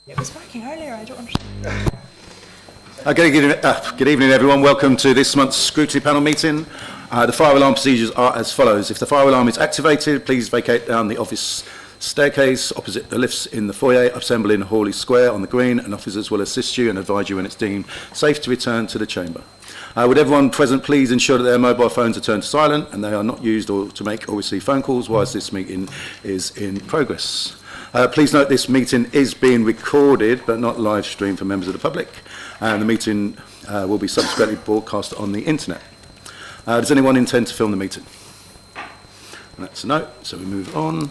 It was working earlier, I don't understand. Good evening, everyone. Welcome to this month's Scrutiny Panel meeting. The fire alarm procedures are as follows. If the fire alarm is activated, please vacate down the office staircase opposite the lifts in the foyer, assemble in Hawley Square on the green, and officers will assist you and advise you when it's deemed safe to return to the chamber. Would everyone present please ensure that their mobile phones are turned to silent and they are not used or to make or receive phone calls whilst this meeting is in progress. Please note this meeting is being recorded but not live streamed for members of the public, and the meeting will be subsequently broadcast on the internet. Does anyone intend to film the meeting? That's a no, so we move on.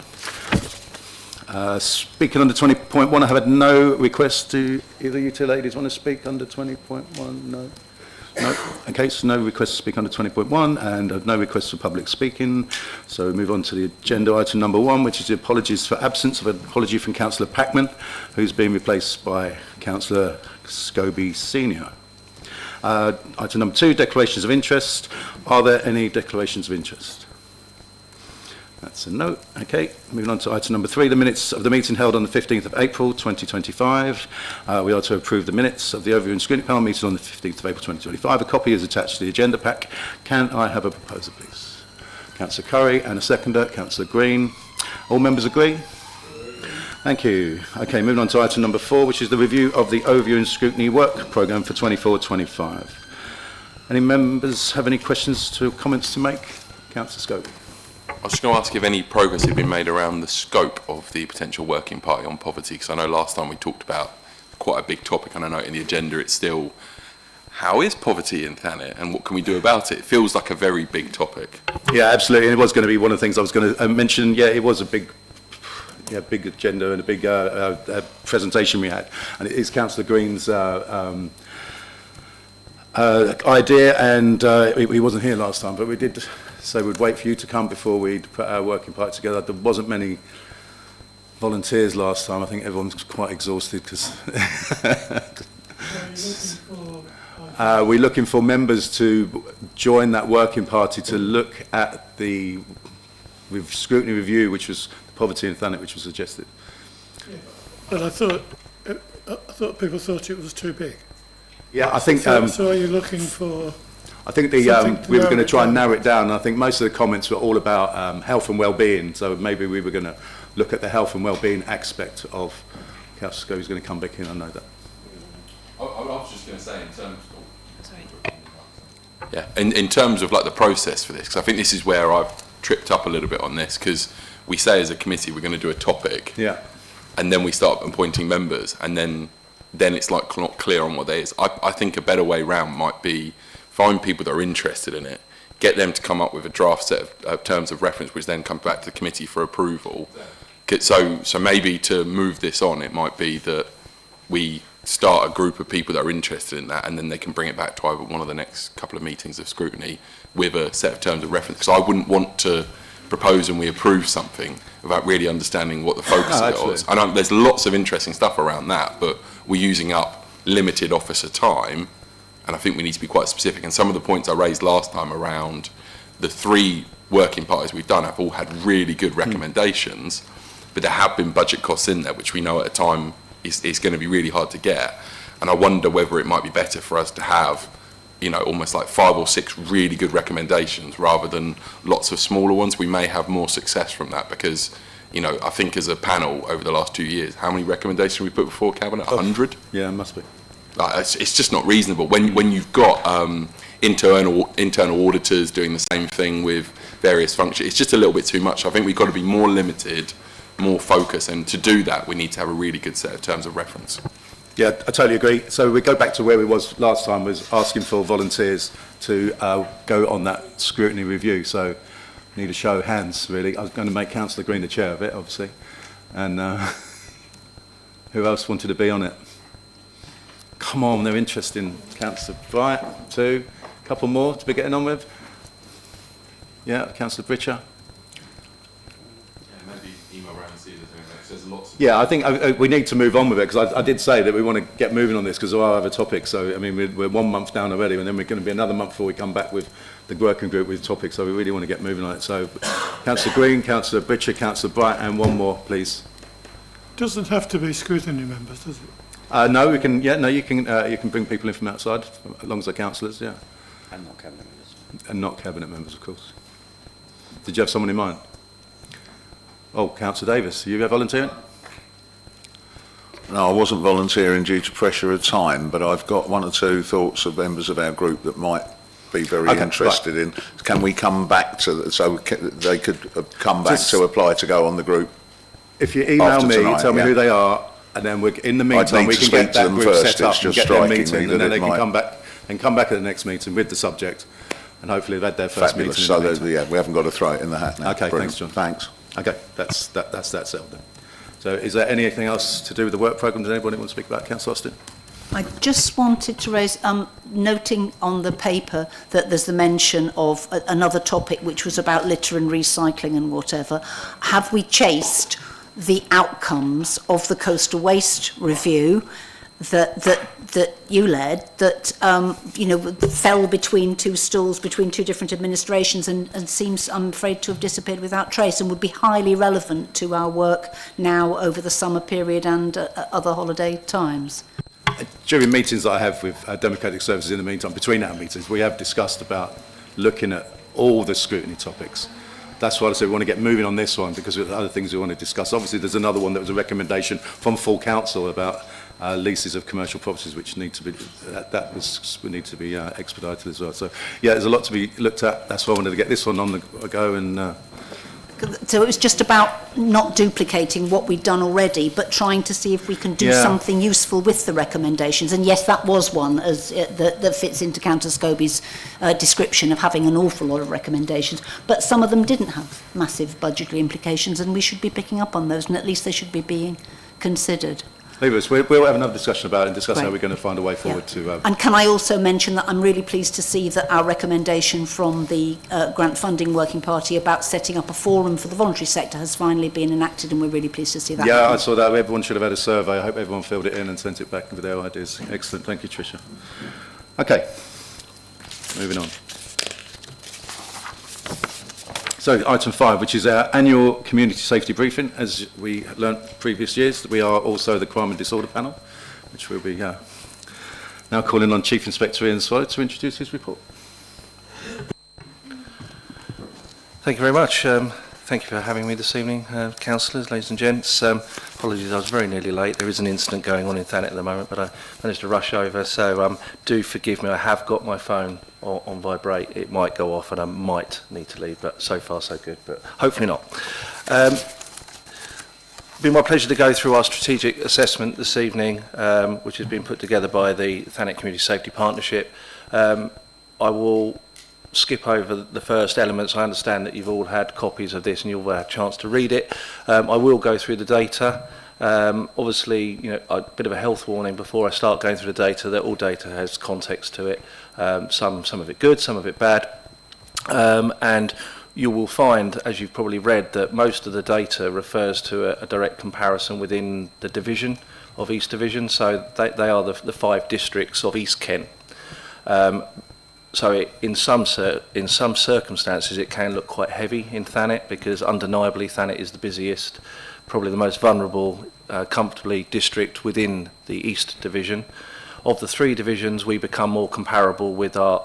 Speaking under 20.1, I have had no request to either you two ladies want to speak under 20.1? No. No. Okay, so no request to speak under 20.1 and no requests for public speaking. So we move on to the agenda item number 1, which is the apologies for absence of an apology from Councillor Packman, who's being replaced by Councillor Scobie Senior. Item number 2, declarations of interest. Are there any declarations of interest? That's a no. Okay, moving on to item number 3, the minutes of the meeting held on the 15th of April 2025. We are to approve the minutes of the Overview and Scrutiny Panel meeting on the 15th of April 2025. A copy is attached to the agenda pack. Can I have a proposer, please? Councillor Curry and a seconder, Councillor Green. All members agree? Thank you. Okay, moving on to item number 4, which is the review of the Overview and Scrutiny Work Programme for 24-25. Any members have any questions or comments to make? Councillor Scobie. I was just going to ask if any progress had been made around the scope of the potential working party on poverty, because I know last time we talked about quite a big topic, and I know in the agenda it's still, how is poverty in Thanet and what can we do about it? It feels like a very big topic. Yeah, absolutely. And it was going to be one of the things I was going to mention. Yeah, it was a big agenda and a big presentation we had. And it is Councillor Green's idea, and he wasn't here last time, but we did say we'd wait for you to come before we'd put our working party together. There wasn't many volunteers last time. I think everyone's quite exhausted because we're looking for members to join that working party to look at the scrutiny review, which was poverty in Thanet, which was suggested. Yeah. But I thought people thought it was too big. Yeah, I think. So are you looking for? I think we were going to try and narrow it down. I think most of the comments were all about health and well-being. So maybe we were going to look at the health and well-being aspect of. Councillor Scobie's going to come back in. I know that. I was just going to say in terms of. Sorry. Yeah, in terms of like the process for this, because I think this is where I've tripped up a little bit on this, because we say as a committee we're going to do a topic. Yeah. And then we start appointing members, and then it's like not clear on what that is. I think a better way round might be find people that are interested in it, get them to come up with a draft set of terms of reference, which then come back to the committee for approval. So maybe to move this on, it might be that we start a group of people that are interested in that, and then they can bring it back to either one of the next couple of meetings of scrutiny with a set of terms of reference. Because I wouldn't want to propose and we approve something without really understanding what the focus of it was. I know there's lots of interesting stuff around that, but we're using up limited officer time, and I think we need to be quite specific. And some of the points I raised last time around the 3 working parties we've done have all had really good recommendations, but there have been budget costs in there, which we know at a time is going to be really hard to get. And I wonder whether it might be better for us to have, you know, almost like 5 or 6 really good recommendations rather than lots of smaller ones. We may have more success from that because, you know, I think as a panel over the last 2 years, how many recommendations we put before Cabinet? 100? Yeah, it must be. It's just not reasonable when you've got internal auditors doing the same thing with various functions. It's just a little bit too much. I think we've got to be more limited, more focused, and to do that we need to have a really good set of terms of reference. Yeah, I totally agree. So we go back to where we was last time, was asking for volunteers to go on that scrutiny review. So we need a show of hands, really. I was going to make Councillor Green the chair of it, obviously. And who else wanted to be on it? Come on, they're interesting. Councillor Bright, 2. A couple more to be getting on with. Yeah, Councillor Britcher. Yeah, I think we need to move on with it, because I did say that we want to get moving on this because of our other topics. So, I mean, we're 1 month down already, and then we're going to be another month before we come back with the working group with topics. So we really want to get moving on it. So, Councillor Green, Councillor Britcher, Councillor Bright, and one more, please. doesn't have to be scrutiny members, does it? No, we can. Yeah, no, you can bring people in from outside, as long as they're councillors. Yeah, And not cabinet members. and not cabinet members, of course. Did you have someone in mind? Oh, Councillor Davis, are you volunteering? No, I wasn't volunteering due to pressure of time, but I've got one or two thoughts of members of our group that might be very Okay, interested in. Can we come back to, they could come back to apply to go on the group? If you email After me, tonight, tell me yeah. who they are, and then in the meantime need we to can speak get to that them group first. set up It's and just get their striking me meeting, that and then it they can might- come back at the next meeting with the subject, and hopefully they've had their first Fabulous. meeting. So in the that, meantime. yeah, we haven't got to throw it in the hat now. Okay, Brilliant. thanks, John. Thanks. Okay, that's that settled then. So is there anything else to do with the work programme? Does anybody want to speak about, Councillor Austin? I just wanted to raise, noting on the paper that there's the mention of another topic which was about litter and recycling and whatever. Have we chased the outcomes of the coastal waste review that you led, that fell between two stools, between two different administrations, and seems, I'm afraid, to have disappeared without trace, and would be highly relevant to our work now over the summer period and other holiday times? During meetings that I have with Democratic Services in the meantime, between our meetings, we have discussed about looking at all the scrutiny topics. That's why I said we want to get moving on this one, because there's other things we want to discuss. Obviously, there's another one that was a recommendation from full council about leases of commercial properties, which need to be would need to be expedited as well. So, yeah, there's a lot to be looked at. That's why I wanted to get this one on the go. And so it was just about not duplicating what we'd done already, but trying to see if we can do something useful with the recommendations. And yes, that was one as that fits into Councillor Scobie's description of having an awful lot of recommendations. But some of them didn't have massive budgetary implications, and we should be picking up on those, and at least they should be being considered. leave us. We'll have another discussion about it and discuss how Great. we're going to find a way forward to. And can I also mention that I'm really pleased to see that our recommendation from the Grant Funding Working Party about setting up a forum for the voluntary sector has finally been enacted, and we're really pleased to see that. Yeah, happen. I saw that. Everyone should have had a survey. I hope everyone filled it in and sent it back with their ideas. Excellent. Thank you, Tricia. Okay, moving on. So item 5, which is our annual community safety briefing. As we learnt previous years, we are also the Crime and Disorder Panel, which will be now calling on Chief Inspector Ian Swallow to introduce his report. Thank you very much. Thank you for having me this evening, councillors, ladies and gents. Apologies, I was very nearly late. There is an incident going on in Thanet at the moment, but I managed to rush over, so do forgive me. I have got my phone on vibrate. It might go off and I might need to leave, but so far so good, but hopefully not. It's been my pleasure to go through our strategic assessment this evening, which has been put together by the Thanet Community Safety Partnership. I will skip over the first elements. I understand that you've all had copies of this and you'll have had a chance to read it. I will go through the data. Obviously, you know, a bit of a health warning before I start going through the data, that all data has context to it. Some of it good, some of it bad. And you will find, as you've probably read, that most of the data refers to a direct comparison within the division of East Division. So they are the 5 districts of East Kent. So in some circumstances it can look quite heavy in Thanet, because undeniably Thanet is the busiest, probably the most vulnerable, comfortably district within the East Division. Of the 3 divisions, we become more comparable with our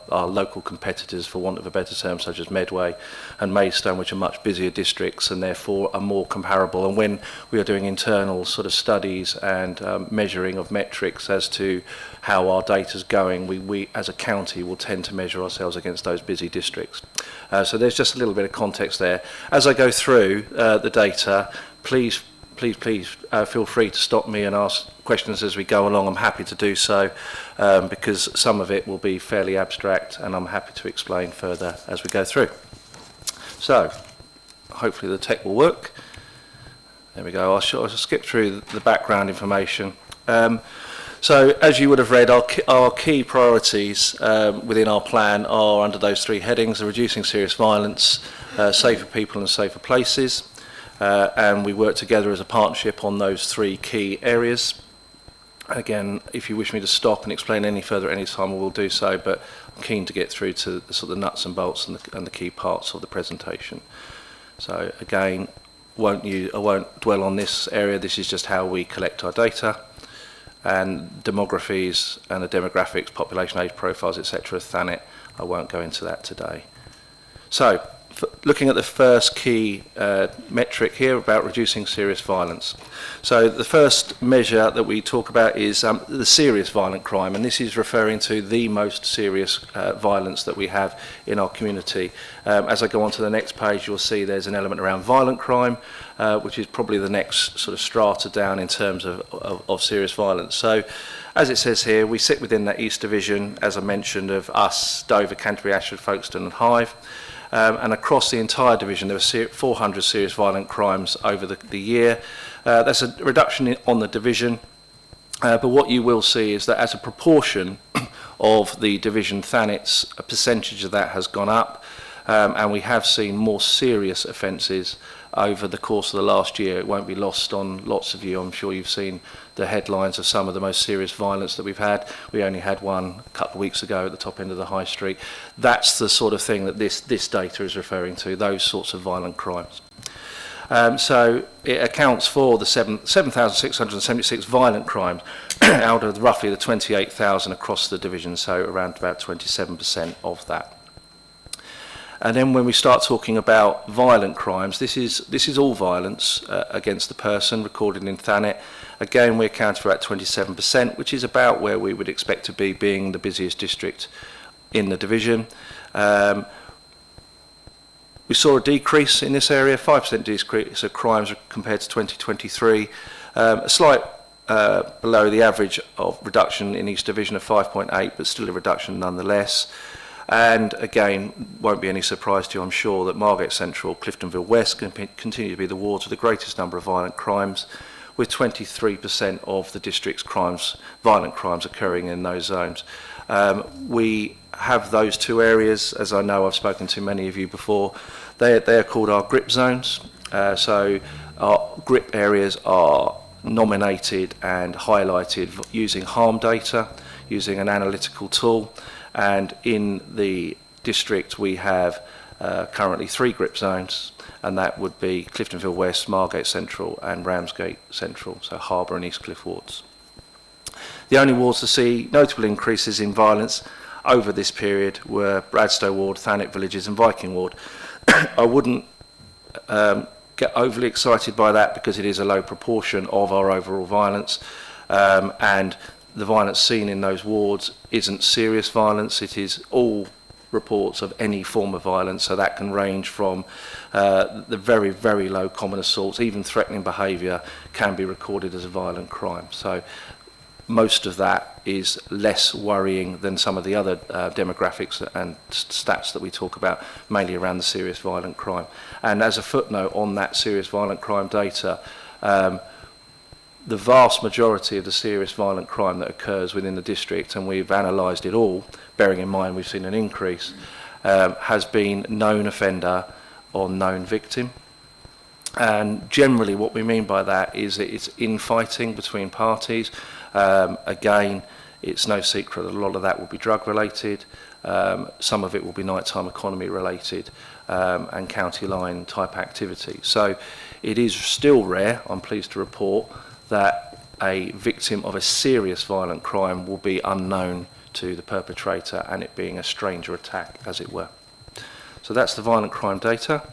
local competitors, for want of a better term, such as Medway and Maidstone, which are much busier districts and therefore are more comparable. And when we are doing internal sort of studies and measuring of metrics as to how our data's going, we as a county will tend to measure ourselves against those busy districts. So there's just a little bit of context there. As I go through the data, please feel free to stop me and ask questions as we go along. I'm happy to do so, because some of it will be fairly abstract and I'm happy to explain further as we go through. So hopefully the tech will work. There we go. I'll skip through the background information. So as you would have read, our key priorities within our plan are under those 3 headings: reducing serious violence, safer people and safer places. And we work together as a partnership on those 3 key areas. Again, if you wish me to stop and explain any further at any time, I will do so, but I'm keen to get through to the sort of nuts and bolts and the key parts of the presentation. So again, I won't dwell on this area. This is just how we collect our data, and demographies and the demographics, population age profiles, etc. Thanet. I won't go into that today. So, looking at the first key metric here about reducing serious violence. So the first measure that we talk about is the serious violent crime, and this is referring to the most serious violence that we have in our community. As I go on to the next page, you'll see there's an element around violent crime, which is probably the next sort of strata down in terms of serious violence. So, as it says here, we sit within that East Division, as I mentioned, of us, Dover, Canterbury, Ashford, Folkestone and Hythe. And across the entire division, there were 400 serious violent crimes over the year. That's a reduction on the division, but what you will see is that as a proportion of the division, Thanet's percentage of that has gone up, and we have seen more serious offences over the course of the last year. It won't be lost on lots of you. I'm sure you've seen the headlines of some of the most serious violence that we've had. We only had one a couple of weeks ago at the top end of the high street. That's the sort of thing that this data is referring to, those sorts of violent crimes. So it accounts for the 7,676 violent crimes out of roughly the 28,000 across the division, so around about 27% of that. And then when we start talking about violent crimes, this is all violence against the person recorded in Thanet. Again, we account for about 27%, which is about where we would expect to be, being the busiest district in the division. We saw a decrease in this area, 5% decrease of crimes compared to 2023, a slight below the average of reduction in East Division of 5.8, but still a reduction nonetheless. And again, won't be any surprise to you, I'm sure, that Margate Central, Cliftonville West continue to be the wards with the greatest number of violent crimes, with 23% of the district's violent crimes occurring in those zones. We have those two areas, as I know I've spoken to many of you before. They are called our grip zones. So our grip areas are nominated and highlighted using harm data, using an analytical tool. And in the district we have currently 3 grip zones, and that would be Cliftonville West, Margate Central and Ramsgate Central, so Harbour and East Cliff wards. The only wards to see notable increases in violence over this period were Bradstow Ward, Thanet Villages and Viking Ward. I wouldn't get overly excited by that because it is a low proportion of our overall violence, and the violence seen in those wards isn't serious violence. It is all reports of any form of violence, so that can range from the very, very low common assaults, even threatening behaviour can be recorded as a violent crime. So most of that is less worrying than some of the other demographics and stats that we talk about, mainly around the serious violent crime. And as a footnote on that serious violent crime data, the vast majority of the serious violent crime that occurs within the district, and we've analysed it all, bearing in mind we've seen an increase, has been known offender or known victim. And generally what we mean by that is that it's infighting between parties. Again, it's no secret that a lot of that will be drug related, some of it will be nighttime economy related, and county line type activity. So it is still rare, I'm pleased to report, that a victim of a serious violent crime will be unknown to the perpetrator, and it being a stranger attack, as it were. So that's the violent crime data.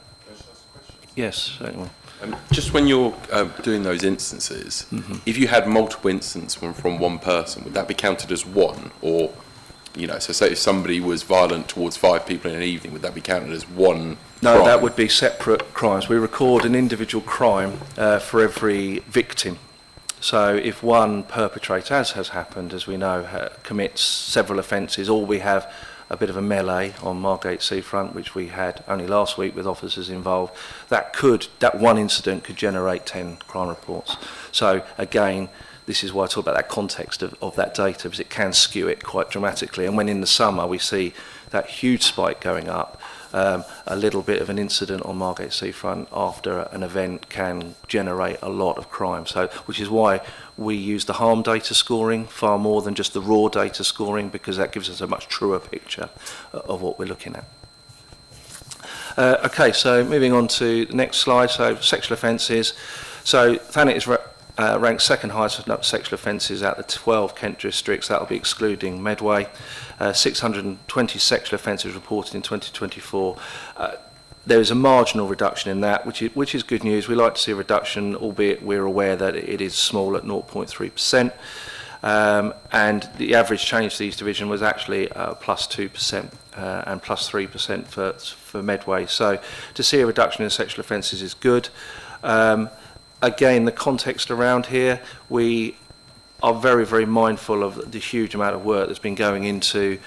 Yes, certainly. Just when you're doing those instances, if you had multiple instances from one person, would that be counted as one? Or, you know, so say if somebody was violent towards 5 people in an evening, would that be counted as one No, crime? that would be separate crimes. We record an individual crime for every victim. So if one perpetrator, as has happened, as we know, commits several offences, or we have a bit of a melee on Margate Seafront, which we had only last week with officers involved, that one incident could generate 10 crime reports. So again, this is why I talk about that context of that data, because it can skew it quite dramatically. And when in the summer we see that huge spike going up, a little bit of an incident on Margate Seafront after an event can generate a lot of crime. So, which is why we use the harm data scoring far more than just the raw data scoring, because that gives us a much truer picture of what we're looking at. Okay, so moving on to the next slide, so sexual offences. So Thanet is ranked second highest for sexual offences out of the 12 Kent districts. That will be excluding Medway. 620 sexual offences reported in 2024. There is a marginal reduction in that, which is good news. We like to see a reduction, albeit we're aware that it is small at 0.3%. And the average change to these division was actually plus 2% and plus 3% for Medway. So to see a reduction in sexual offences is good. Again, the context around here, we are very, very mindful of the huge amount of work that's been going into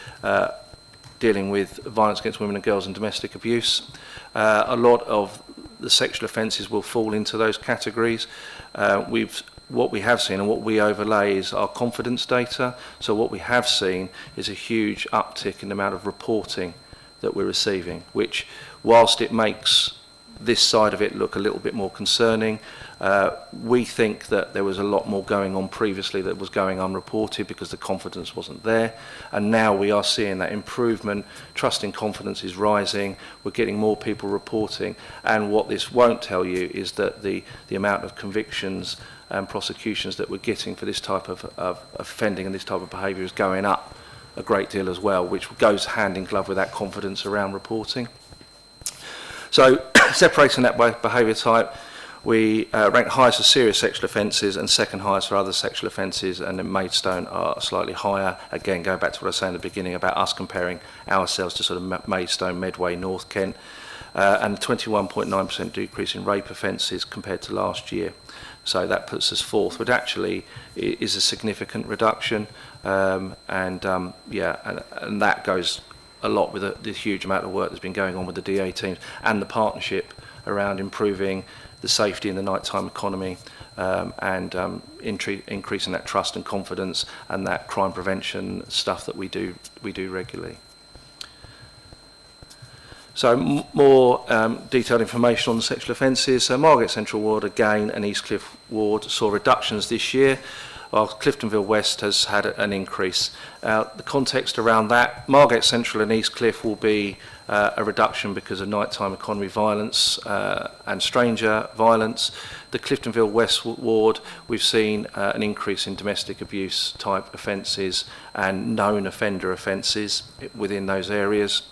dealing with violence against women and girls and domestic abuse. A lot of the sexual offences will fall into those categories. What we have seen and what we overlay is our confidence data. So what we have seen is a huge uptick in the amount of reporting that we're receiving, which, whilst it makes this side of it look a little bit more concerning, we think that there was a lot more going on previously that was going unreported because the confidence wasn't there, and now we are seeing that improvement. Trust and confidence is rising. We're getting more people reporting, and what this won't tell you is that the amount of convictions and prosecutions that we're getting for this type of offending and this type of behaviour is going up a great deal as well, which goes hand in glove with that confidence around reporting. So separating that by behaviour type, we rank highest for serious sexual offences and second highest for other sexual offences, and then Maidstone are slightly higher. Again, going back to what I was saying at the beginning about us comparing ourselves to sort of Maidstone, Medway, North Kent, and 21.9% decrease in rape offences compared to last year. So that puts us fourth, but actually is a significant reduction, and that goes a lot with the huge amount of work that's been going on with the DA teams and the partnership around improving the safety in the nighttime economy, and increasing that trust and confidence and that crime prevention stuff that we do regularly. So more detailed information on the sexual offences. So Margate Central Ward again and East Cliff Ward saw reductions this year, while Cliftonville West has had an increase. The context around that, Margate Central and East Cliff will be a reduction because of nighttime economy violence and stranger violence. The Cliftonville West Ward, we've seen an increase in domestic abuse type offences and known offender offences within those areas.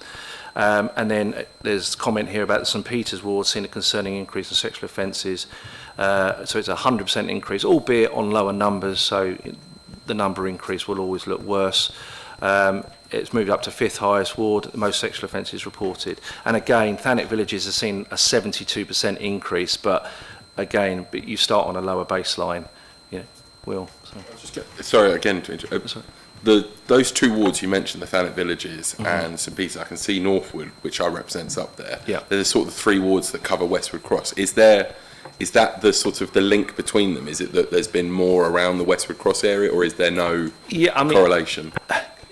And then there's comment here about the St Peter's Ward seeing a concerning increase in sexual offences. So it's a 100% increase, albeit on lower numbers, so the number increase will always look worse. It's moved up to fifth highest ward, most sexual offences reported. And again, Thanet Villages has seen a 72% increase, but again, you start on a lower baseline. Yeah, Will. Sorry again to interrupt. Those two wards you mentioned, the Thanet Villages and St Peter's, I can see Northwood, which I represent, up there. Yeah. They're the sort of three wards that cover Westwood Cross. Is that the sort of the link between them? Is it that there's been more around the Westwood Cross area, or is there no correlation?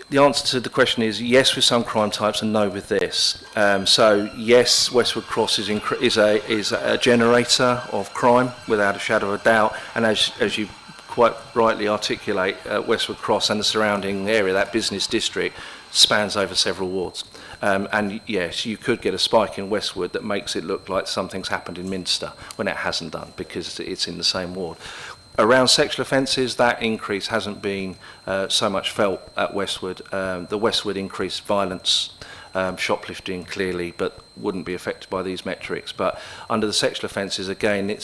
The answer to the question is yes with some crime types and no with this. So yes, Westwood Cross is a generator of crime without a shadow of a doubt, and as you quite rightly articulate, Westwood Cross and the surrounding area, that business district, spans over several wards. And yes, you could get a spike in Westwood that makes it look like something's happened in Minster when it hasn't done, because it's in the same ward. Around sexual offences, that increase hasn't been so much felt at Westwood. The Westwood increased violence, shoplifting clearly, but wouldn't be affected by these metrics. But under the sexual offences, again,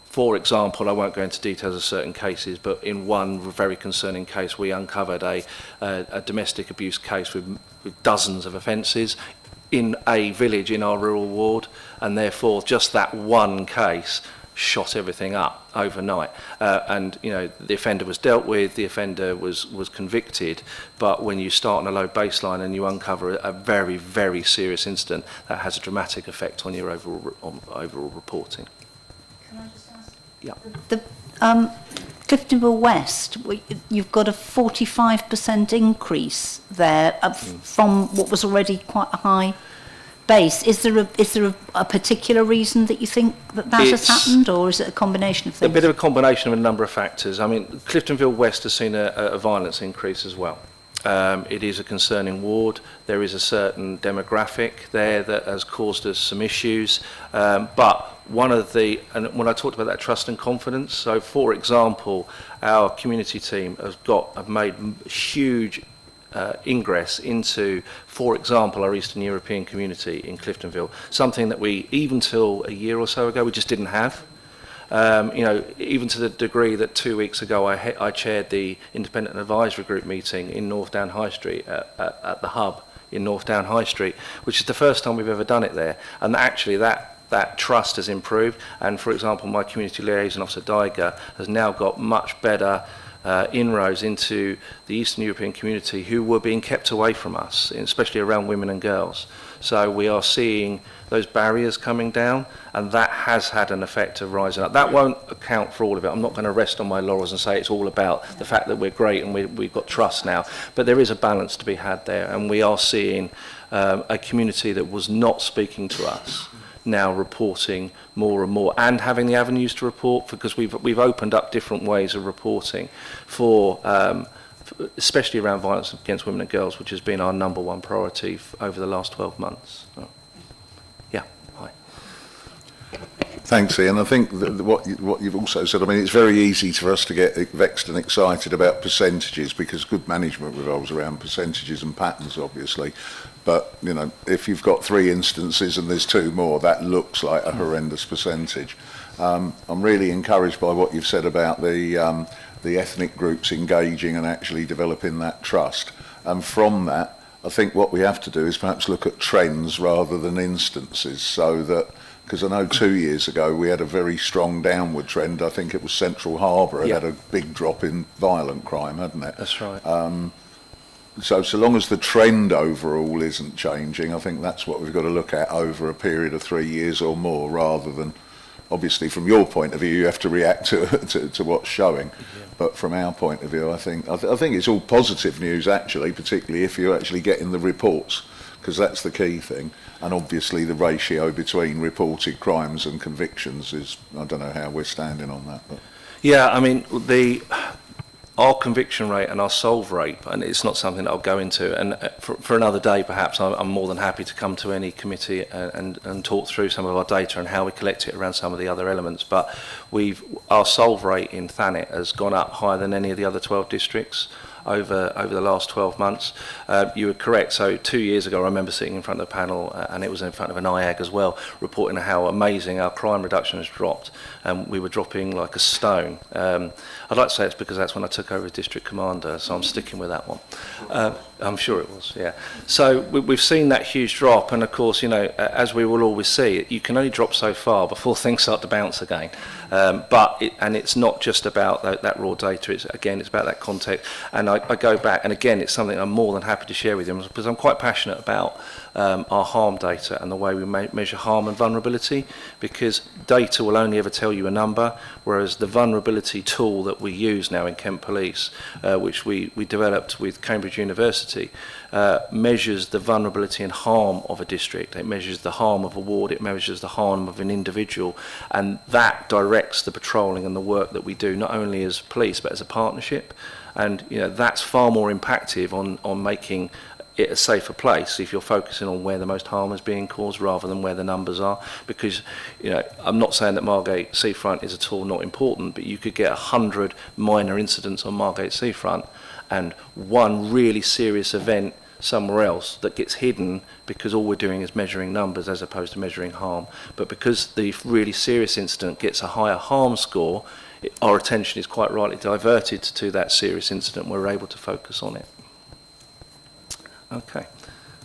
for example, I won't go into details of certain cases, but in one very concerning case, we uncovered a domestic abuse case with dozens of offences in a village in our rural ward, and therefore just that one case shot everything up overnight. And the offender was dealt with, the offender was convicted, but when you start on a low baseline and you uncover a very, very serious incident, that has a dramatic effect on your overall reporting. Can I just ask? Yeah. The Cliftonville West, you've got a 45% increase there from what was already quite a high base. Is there a particular reason that you think that has happened, or is it a combination of things? A bit of a combination of a number of factors. I mean, Cliftonville West has seen a violence increase as well. It is a concerning ward. There is a certain demographic there that has caused us some issues. But one of the, and when I talked about that trust and confidence, so for example, our community team have made huge ingress into, for example, our Eastern European community in Cliftonville, something that we, even till a year or so ago, we just didn't have. You know, even to the degree that 2 weeks ago I chaired the Independent Advisory Group meeting in North Down High Street at the hub in North Down High Street, which is the first time we've ever done it there. And actually that trust has improved. And for example, my community liaison officer, Diger, has now got much better inroads into the Eastern European community who were being kept away from us, especially around women and girls. So we are seeing those barriers coming down, and that has had an effect of rising up. That won't account for all of it. I'm not going to rest on my laurels and say it's all about the fact that we're great and we've got trust now, but there is a balance to be had there, and we are seeing a community that was not speaking to us now reporting more and more, and having the avenues to report, because we've opened up different ways of reporting for especially around violence against women and girls, which has been our #1 priority over the last 12 months. So, yeah, hi. Thanks, Ian. I think that what you've also said, I mean, it's very easy for us to get vexed and excited about percentages, because good management revolves around percentages and patterns, obviously. But, you know, if you've got 3 instances and there's 2 more, that looks like a horrendous percentage. I'm really encouraged by what you've said about the ethnic groups engaging and actually developing that trust. And from that, I think what we have to do is perhaps look at trends rather than instances, so that, because I know 2 years ago we had a very strong downward trend. I think it was Central Harbour had a big drop in violent crime, hadn't it? That's right. So long as the trend overall isn't changing, I think that's what we've got to look at over a period of 3 years or more, rather than, obviously from your point of view, you have to react to what's showing. Yeah. But from our point of view, I think it's all positive news, actually, particularly if you're actually getting the reports, because that's the key thing. And obviously the ratio between reported crimes and convictions is, I don't know how we're standing on that. But. Yeah, I mean, our conviction rate and our solve rate, and it's not something that I'll go into, and for another day perhaps, I'm more than happy to come to any committee and talk through some of our data and how we collect it around some of the other elements. But our solve rate in Thanet has gone up higher than any of the other 12 districts over the last 12 months. You were correct. So 2 years ago, I remember sitting in front of the panel, and it was in front of an IAG as well, reporting how amazing our crime reduction has dropped, and we were dropping like a stone. I'd like to say it's because that's when I took over as district commander, so I'm sticking with that one. I'm sure it was, yeah. So we've seen that huge drop, and of course, you know, as we will always see, you can only drop so far before things start to bounce again. And it's not just about that raw data. It's about that context. And I go back, and again, it's something I'm more than happy to share with you, because I'm quite passionate about our harm data and the way we measure harm and vulnerability, because data will only ever tell you a number, whereas the vulnerability tool that we use now in Kent Police, which we developed with Cambridge University, measures the vulnerability and harm of a district. It measures the harm of a ward, it measures the harm of an individual, and that directs the patrolling and the work that we do, not only as police but as a partnership. And you know, that's far more impactful on making it a safer place if you're focusing on where the most harm is being caused rather than where the numbers are. Because, you know, I'm not saying that Margate Seafront is at all not important, but you could get 100 minor incidents on Margate Seafront and one really serious event somewhere else that gets hidden because all we're doing is measuring numbers as opposed to measuring harm. But because the really serious incident gets a higher harm score, our attention is quite rightly diverted to that serious incident. We're able to focus on it. Okay,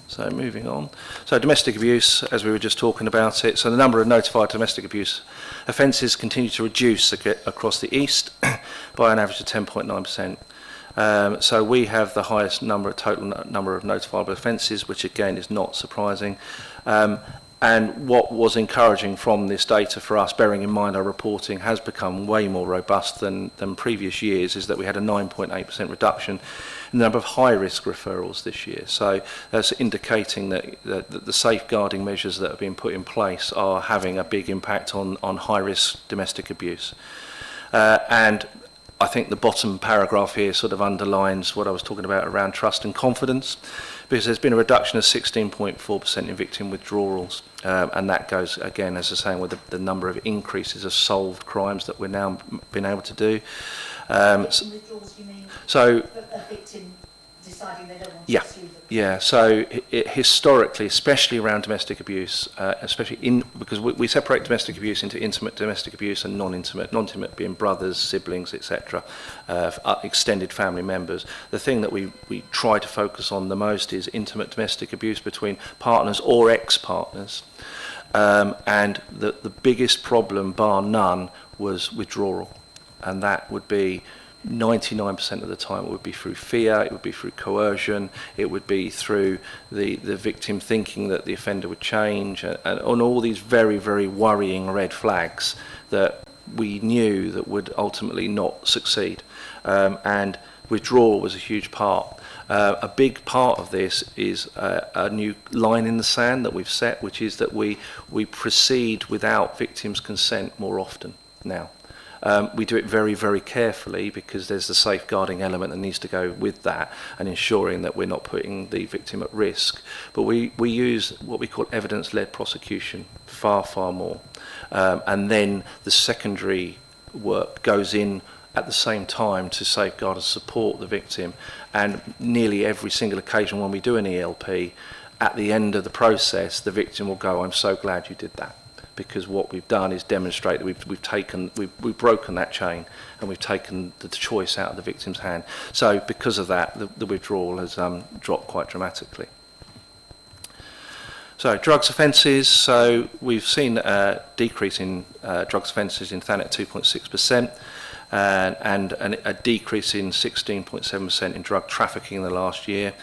so moving on. So domestic abuse, as we were just talking about it, so the number of notified domestic abuse offences continue to reduce across the East by an average of 10.9%. So we have the highest total number of notifiable offences, which again is not surprising. And what was encouraging from this data for us, bearing in mind our reporting has become way more robust than previous years, is that we had a 9.8% reduction in the number of high-risk referrals this year. So that's indicating that the safeguarding measures that have been put in place are having a big impact on high-risk domestic abuse. And I think the bottom paragraph here sort of underlines what I was talking about around trust and confidence, because there's been a reduction of 16.4% in victim withdrawals, and that goes, again, as I was saying, with the number of increases of solved crimes that we're now been able to do. Withdrawals, you mean? So, a victim deciding they don't want yeah, to sue them. yeah. So historically, especially around domestic abuse, because we separate domestic abuse into intimate domestic abuse and non-intimate. Non-intimate being brothers, siblings, etc., extended family members. The thing that we try to focus on the most is intimate domestic abuse between partners or ex-partners, and the biggest problem, bar none, was withdrawal, and that would be 99% of the time it would be through fear, it would be through coercion, it would be through the victim thinking that the offender would change, and on all these very, very worrying red flags that we knew that would ultimately not succeed. And withdrawal was a huge part. A big part of this is a new line in the sand that we've set, which is that we proceed without victims' consent more often now. We do it very, very carefully because there's the safeguarding element that needs to go with that, and ensuring that we're not putting the victim at risk. But we use what we call evidence-led prosecution far, far more. And then the secondary work goes in at the same time to safeguard and support the victim. And nearly every single occasion when we do an ELP, at the end of the process, the victim will go, "I'm so glad you did that." Because what we've done is demonstrate that we've broken that chain, and we've taken the choice out of the victim's hand. So because of that, the withdrawal has dropped quite dramatically. So drugs offences, so we've seen a decrease in drugs offences in Thanet 2.6%, and a decrease in 16.7% in drug trafficking in the last year.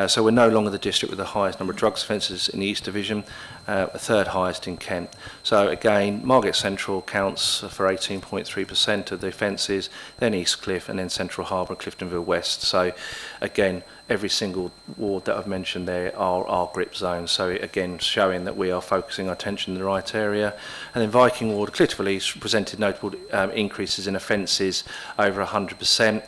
So we're no longer the district with the highest number of drugs offences in the East Division, third highest in Kent. So again, Margate Central counts for 18.3% of the offences, then Eastcliff, and then Central Harbour and Cliftonville West. So again, every single ward that I've mentioned there are our grip zones. So again, showing that we are focusing our attention in the right area. And then Viking Ward, Cliftonville East presented notable increases in offences over 100%.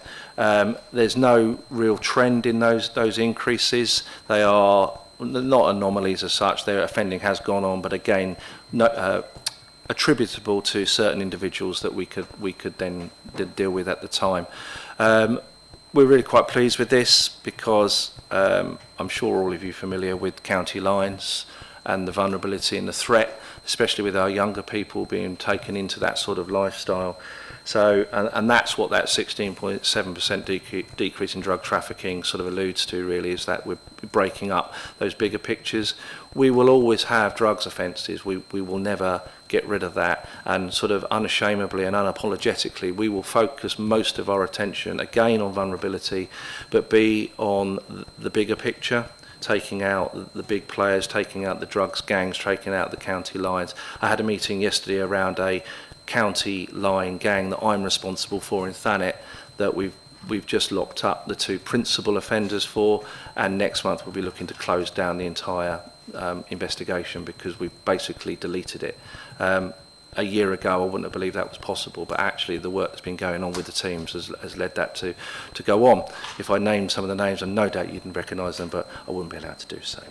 There's no real trend in those increases. They are not anomalies as such. Their offending has gone on, but again, attributable to certain individuals that we could then deal with at the time. We're really quite pleased with this because I'm sure all of you are familiar with county lines and the vulnerability and the threat, especially with our younger people being taken into that sort of lifestyle. So, and that's what that 16.7% decrease in drug trafficking sort of alludes to, really, is that we're breaking up those bigger pictures. We will always have drugs offences. We will never get rid of that. And sort of unashamedly and unapologetically, we will focus most of our attention, again, on vulnerability, but be on the bigger picture, taking out the big players, taking out the drugs gangs, taking out the county lines. I had a meeting yesterday around a county line gang that I'm responsible for in Thanet that we've just locked up the two principal offenders for, and next month we'll be looking to close down the entire investigation because we've basically deleted it. A year ago I wouldn't have believed that was possible, but actually the work that's been going on with the teams has led that to go on. If I named some of the names, and no doubt you didn't recognise them, but I wouldn't be allowed to do so.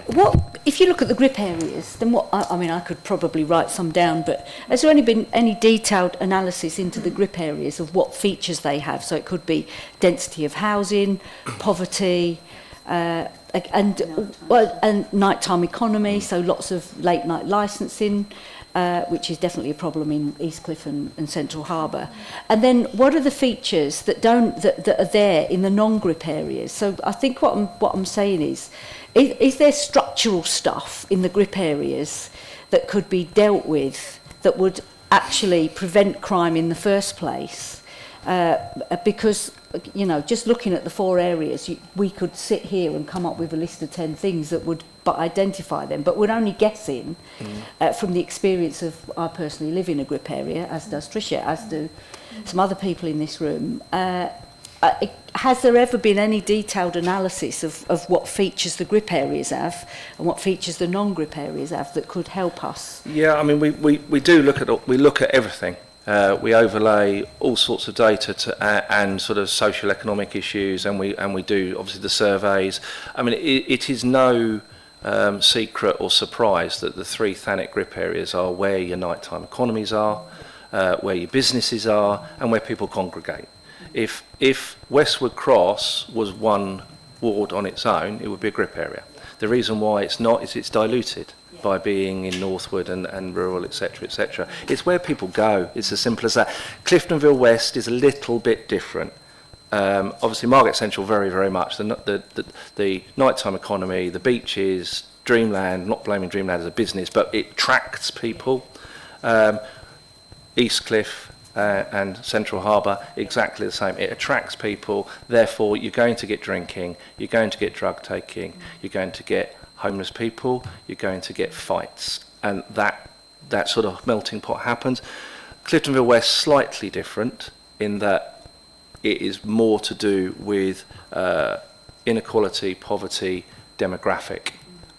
What, if you look at the grip areas, then what, I mean, I could probably write some down, but has there been any detailed analysis into the grip areas of what features they have? So it could be density of housing, poverty, and nighttime economy, so lots of late night licensing, which is definitely a problem in Eastcliff and Central Harbour. And then what are the features that are there in the non-grip areas? So I think what I'm saying is there structural stuff in the grip areas that could be dealt with that would actually prevent crime in the first place? Because, you know, just looking at the four areas, we could sit here and come up with a list of 10 things that would identify them, but we're only guessing from the experience of, I personally live in a grip area, as does Tricia, as do some other people in this room. Has there ever been any detailed analysis of what features the grip areas have and what features the non-grip areas have that could help us? Yeah, I mean, we do look at everything. We overlay all sorts of data and sort of social economic issues, and we do obviously the surveys. I mean, it is no secret or surprise that the 3 Thanet grip areas are where your nighttime economies are, where your businesses are, and where people congregate. If Westward Cross was one ward on its own, it would be a grip area. The reason why it's not is it's diluted by being in Northwood and rural, etc., etc. It's where people go. It's as simple as that. Cliftonville West is a little bit different. Obviously, Margate Central very, very much. The nighttime economy, the beaches, Dreamland. Not blaming Dreamland as a business, but it attracts people. East Cliff and Central Harbour, exactly the same. It attracts people. Therefore, you're going to get drinking. You're going to get drug taking. You're going to get homeless people, you're going to get fights, and that sort of melting pot happens. Cliftonville West slightly different in that it is more to do with inequality, poverty, demographic,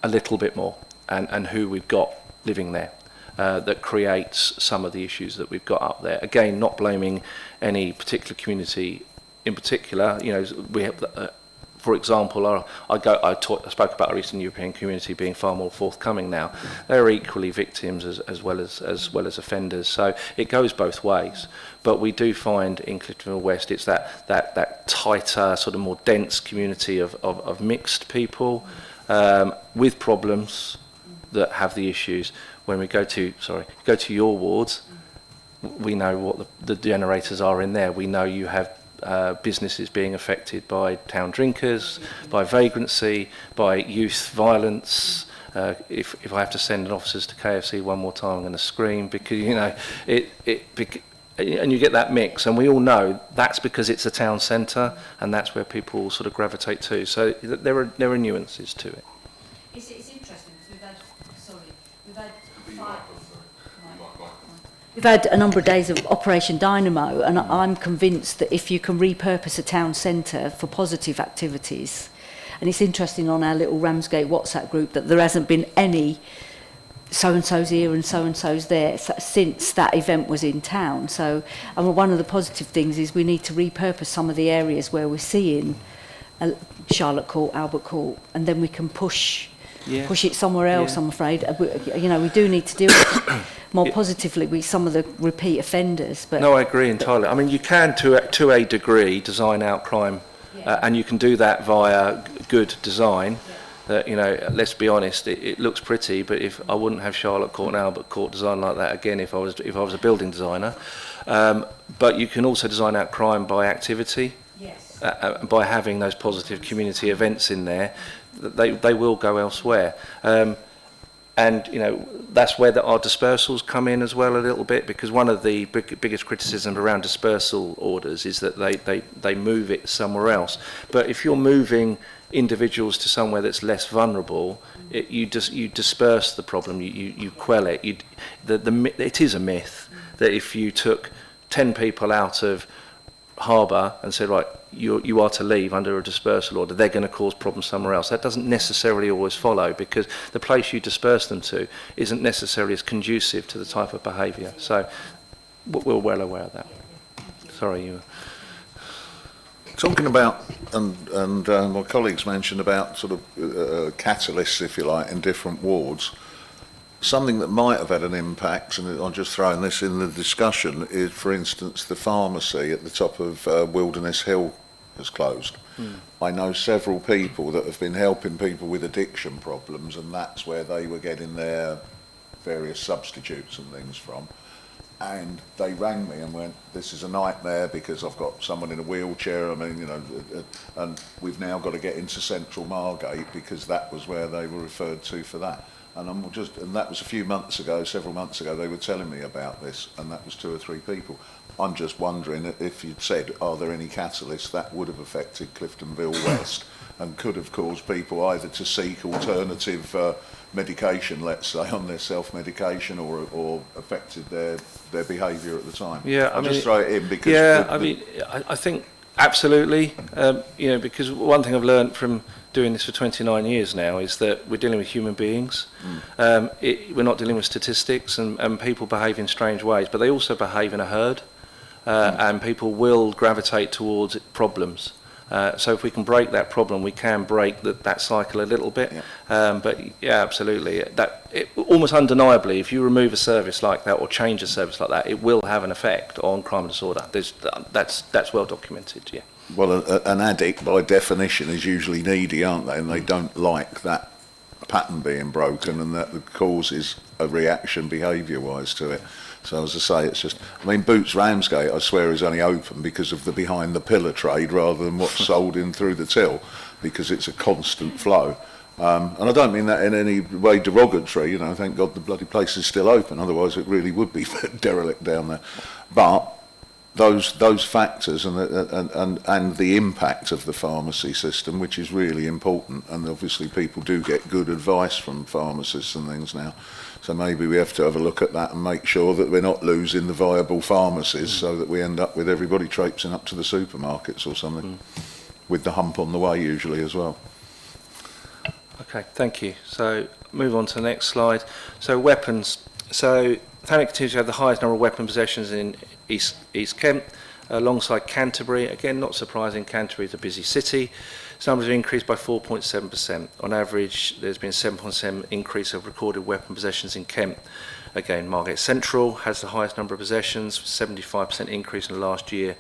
a little bit more, and who we've got living there. That creates some of the issues that we've got up there. Again, not blaming any particular community in particular. You know, we have. For example, I spoke about our Eastern European community being far more forthcoming now. They're equally victims as well as offenders. So it goes both ways. But we do find in Cliftonville West, it's that tighter, sort of more dense community of mixed people with problems that have the issues. When we go to your wards, we know what the generators are in there. We know you have businesses being affected by town drinkers, by vagrancy, by youth violence. If I have to send officers to KFC one more time, I'm going to scream, because you know and you get that mix, and we all know that's because it's a town centre, and that's where people sort of gravitate to. So there are nuances to it. It's interesting because we've had a number of days of Operation Dynamo, and I'm convinced that if you can repurpose a town centre for positive activities, and it's interesting on our little Ramsgate WhatsApp group that there hasn't been any so-and-so's here and so-and-so's there since that event was in town. So one of the positive things is we need to repurpose some of the areas where we're seeing Charlotte Court, Albert Court, and then we can push it somewhere else, I'm afraid. You know, we do need to deal with it more positively with some of the repeat offenders. But no, I agree entirely. I mean, you can, to a degree, design out crime, and you can do that via good design. You know, let's be honest, it looks pretty, but if I wouldn't have Charlotte Court and Albert Court designed like that again if I was a building designer. But you can also design out crime by activity, by having those positive community events in there. They will go elsewhere. And, you know, that's where our dispersals come in as well a little bit, because one of the biggest criticism around dispersal orders is that they move it somewhere else. But if you're moving individuals to somewhere that's less vulnerable, you disperse the problem, you quell it. It is a myth that if you took 10 people out of harbour and said, right, you are to leave under a dispersal order, they're going to cause problems somewhere else. That doesn't necessarily always follow, because the place you disperse them to isn't necessarily as conducive to the type of behaviour. So we're well aware of that. Sorry, you. Talking about, and my colleagues mentioned about sort of catalysts, if you like, in different wards. Something that might have had an impact, and I'm just throwing this in the discussion, is, for instance, the pharmacy at the top of Wilderness Hill has closed. I know several people that have been helping people with addiction problems, and that's where they were getting their various substitutes and things from. And they rang me and went, this is a nightmare because I've got someone in a wheelchair. I mean, you know, and we've now got to get into Central Margate because that was where they were referred to for that. And and that was a few months ago, several months ago, they were telling me about this, and that was 2 or 3 people. I'm just wondering if you'd said, are there any catalysts that would have affected Cliftonville West and could have caused people either to seek alternative medication, let's say, on their self-medication, or affected their behaviour at the time? Yeah, I'll just throw it in because... Yeah, I mean, I think absolutely, you know, because one thing I've learned from doing this for 29 years now is that we're dealing with human beings. We're not dealing with statistics and people behave in strange ways, but they also behave in a herd, and people will gravitate towards problems. So if we can break that problem, we can break that cycle a little bit. But yeah, absolutely. Almost undeniably, if you remove a service like that or change a service like that, it will have an effect on crime and disorder. That's well documented, yeah. Well, an addict by definition is usually needy, aren't they? And they don't like that pattern being broken, and that causes a reaction behaviour-wise to it. So as I say, it's just, I mean, Boots Ramsgate, I swear, is only open because of the behind-the-pillar trade rather than what's sold in through the till, because it's a constant flow. And I don't mean that in any way derogatory, you know, thank God the bloody place is still open, otherwise it really would be derelict down there. But those factors and the impact of the pharmacy system, which is really important, and obviously people do get good advice from pharmacists and things now. So maybe we have to have a look at that and make sure that we're not losing the viable pharmacies, so that we end up with everybody traipsing up to the supermarkets or something, with the hump on the way usually as well. Okay, thank you. So move on to the next slide. So weapons. So Thanet continues to have the highest number of weapon possessions in East Kent, alongside Canterbury. Again, not surprising, Canterbury is a busy city. Its numbers have increased by 4.7%. On average, there's been a 7.7% increase of recorded weapon possessions in Kent. Again, Margate Central has the highest number of possessions, 75% increase in the last year.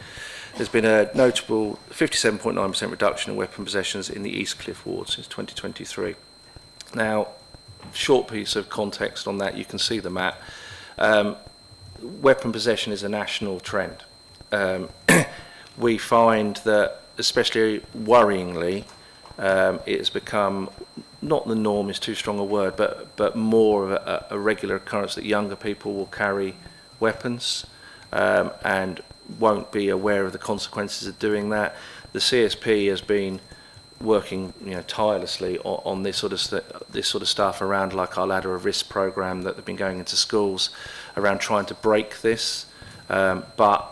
There's been a notable 57.9% reduction in weapon possessions in the East Cliff ward since 2023. Now, short piece of context on that, you can see the map. Weapon possession is a national trend. We find that, especially worryingly, it has become, not the norm is too strong a word, but more of a regular occurrence that younger people will carry weapons and won't be aware of the consequences of doing that. The CSP has been working, tirelessly on this sort of stuff around, like our Ladder of Risk program that they've been going into schools around trying to break this. But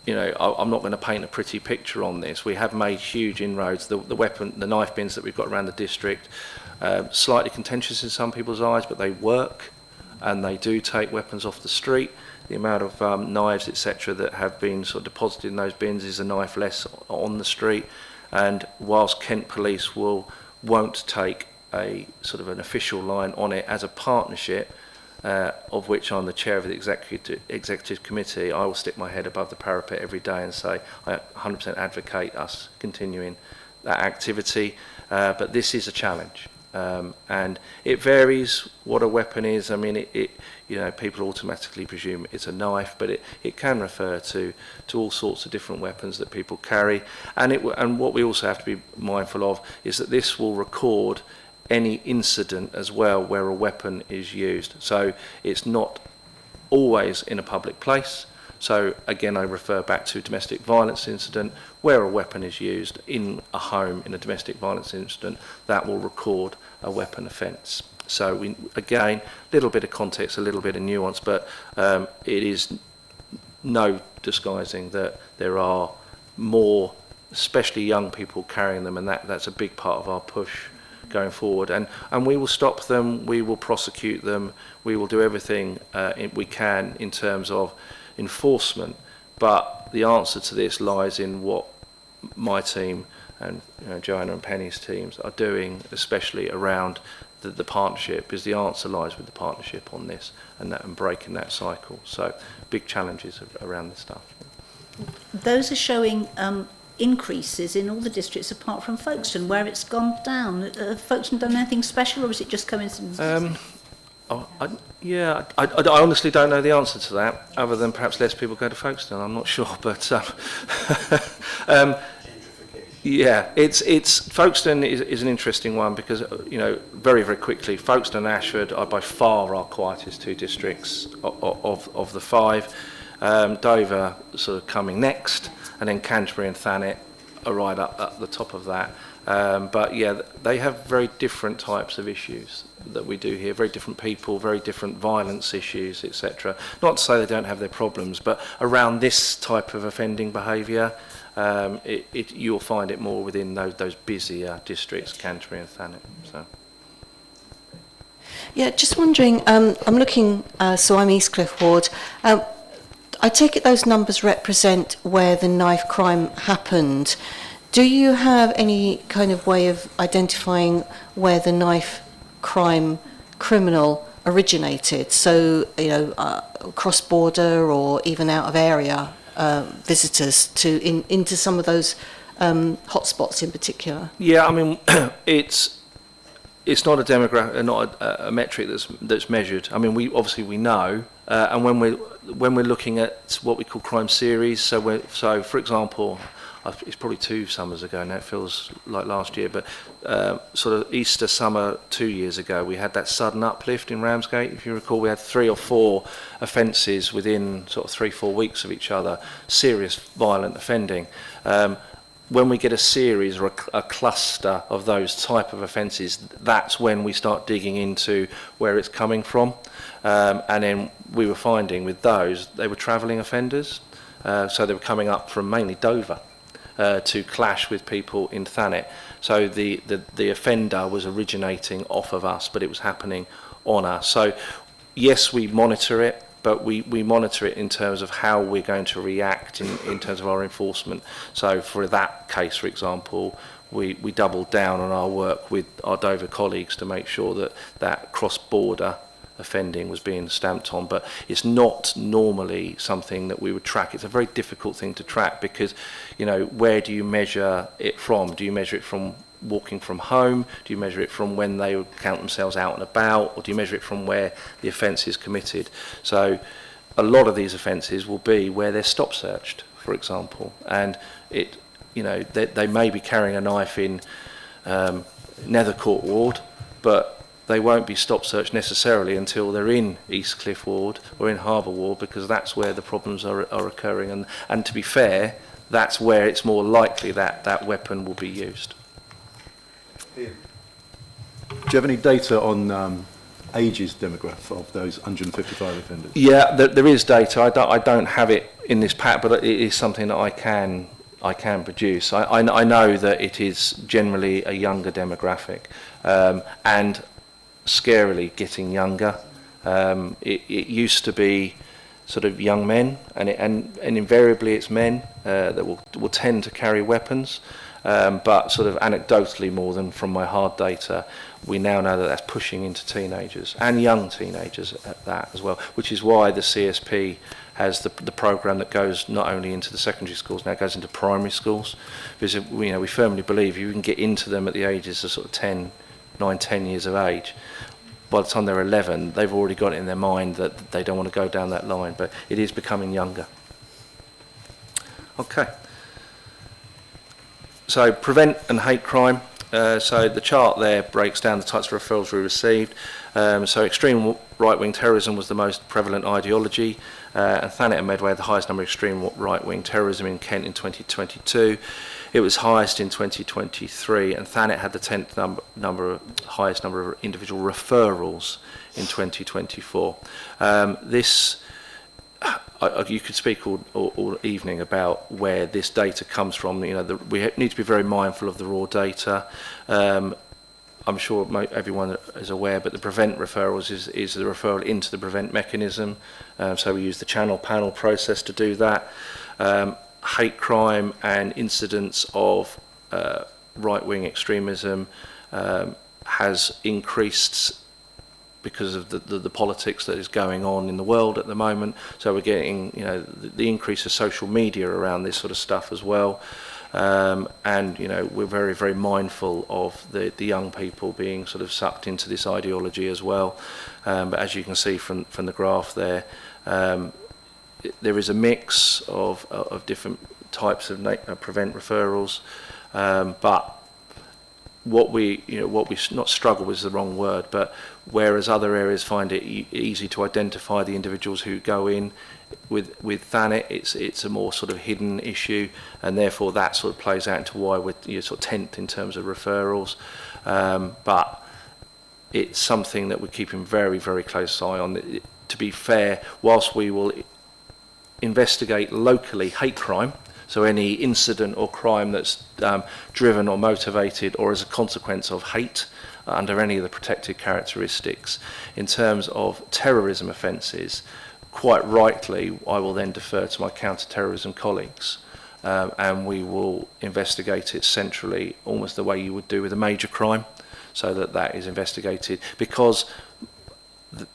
I'm not going to paint a pretty picture on this. We have made huge inroads. The knife bins that we've got around the district, slightly contentious in some people's eyes, but they work and they do take weapons off the street. The amount of knives, etc., that have been sort of deposited in those bins is a knife less on the street. And whilst Kent Police won't take a sort of an official line on it as a partnership, of which I'm the chair of the executive committee, I will stick my head above the parapet every day and say I 100% advocate us continuing that activity. But this is a challenge, and it varies what a weapon is. I mean, people automatically presume it's a knife, but it can refer to all sorts of different weapons that people carry. And what we also have to be mindful of is that this will record any incident as well where a weapon is used. So it's not always in a public place. So again, I refer back to domestic violence incident, where a weapon is used in a home in a domestic violence incident, that will record a weapon offence. So again, a little bit of context, a little bit of nuance, but it is no disguising that there are more, especially young people, carrying them, and that's a big part of our push going forward. And we will stop them, we will prosecute them, we will do everything we can in terms of enforcement. But the answer to this lies in what my team and Joanna and Penny's teams are doing, especially around the partnership, is the answer lies with the partnership on this and breaking that cycle. So big challenges around this stuff. Those are showing increases in all the districts apart from Folkestone, where it's gone down. Folkestone done anything special, or is it just coincidence? I honestly don't know the answer to that, other than perhaps less people go to Folkestone. I'm not sure, but yeah, it's Folkestone is an interesting one because very, very quickly, Folkestone and Ashford are by far our quietest two districts of the five. Dover sort of coming next, and then Canterbury and Thanet are right up at the top of that. But yeah, they have very different types of issues that we do here, very different people, very different violence issues, etc. Not to say they don't have their problems, but around this type of offending behaviour, you'll find it more within those busier districts, Canterbury and Thanet. So. Yeah, just wondering, I'm looking, so I'm East Cliff Ward. I take it those numbers represent where the knife crime happened. Do you have any kind of way of identifying where the knife crime criminal originated? So, you know, cross-border or even out of area visitors into some of those hotspots in particular? Yeah, I mean, it's not a metric that's measured. I mean, we know, and when we're looking at what we call crime series, so for example, it's probably 2 summers ago now, it feels like last year, but sort of Easter summer 2 years ago, we had that sudden uplift in Ramsgate. If you recall, we had 3 or 4 offences within sort of 3-4 weeks of each other, serious violent offending. When we get a series or a cluster of those type of offences, that's when we start digging into where it's coming from. And then we were finding with those, they were travelling offenders. So they were coming up from mainly Dover to clash with people in Thanet. So the offender was originating off of us, but it was happening on us. So yes, we monitor it, but we monitor it in terms of how we're going to react in terms of our enforcement. So for that case, for example, we doubled down on our work with our Dover colleagues to make sure that cross-border offending was being stamped on, but it's not normally something that we would track. It's a very difficult thing to track because, you know, where do you measure it from? Do you measure it from walking from home? Do you measure it from when they would count themselves out and about? Or do you measure it from where the offence is committed? So a lot of these offences will be where they're stop searched, for example, and they may be carrying a knife in Nethercourt Ward, but they won't be stop searched necessarily until they're in East Cliff Ward or in Harbour Ward, because that's where the problems are occurring. And to be fair, that's where it's more likely that weapon will be used. Ian, do you have any data on ages demographic of those 155 offenders? Yeah, there is data. I don't have it in this pack, but it is something that I can produce. I know that it is generally a younger demographic, and scarily getting younger. It used to be sort of young men, and invariably it's men that will tend to carry weapons, but sort of anecdotally more than from my hard data, we now know that that's pushing into teenagers and young teenagers at that as well, which is why the CSP has the programme that goes not only into the secondary schools, now it goes into primary schools, because we firmly believe you can get into them at the ages of sort of 9-10 years of age. By the time they're 11, they've already got it in their mind that they don't want to go down that line, but it is becoming younger. Okay. So prevent and hate crime. So the chart there breaks down the types of referrals we received. So extreme right-wing terrorism was the most prevalent ideology, and Thanet and Medway had the highest number of extreme right-wing terrorism in Kent in 2022. It was highest in 2023, and Thanet had the 10th highest number of individual referrals in 2024. You could speak all evening about where this data comes from. We need to be very mindful of the raw data. I'm sure everyone is aware, but the prevent referrals is the referral into the prevent mechanism. So we use the channel panel process to do that. Hate crime and incidents of right-wing extremism has increased because of the politics that is going on in the world at the moment. So we're getting the increase of social media around this sort of stuff as well. And we're very, very mindful of the young people being sort of sucked into this ideology as well. But as you can see from the graph there, there is a mix of different types of prevent referrals, but what we not struggle with is the wrong word, but whereas other areas find it easy to identify the individuals who go in, with Thanet it's a more sort of hidden issue, and therefore that sort of plays out into why we're sort of 10th in terms of referrals, but it's something that we're keeping very, very close eye on. To be fair, whilst we will investigate locally hate crime, So any incident or crime that's driven or motivated or as a consequence of hate under any of the protected characteristics. In terms of terrorism offences, quite rightly, I will then defer to my counter-terrorism colleagues, and we will investigate it centrally, almost the way you would do with a major crime, so that that is investigated, because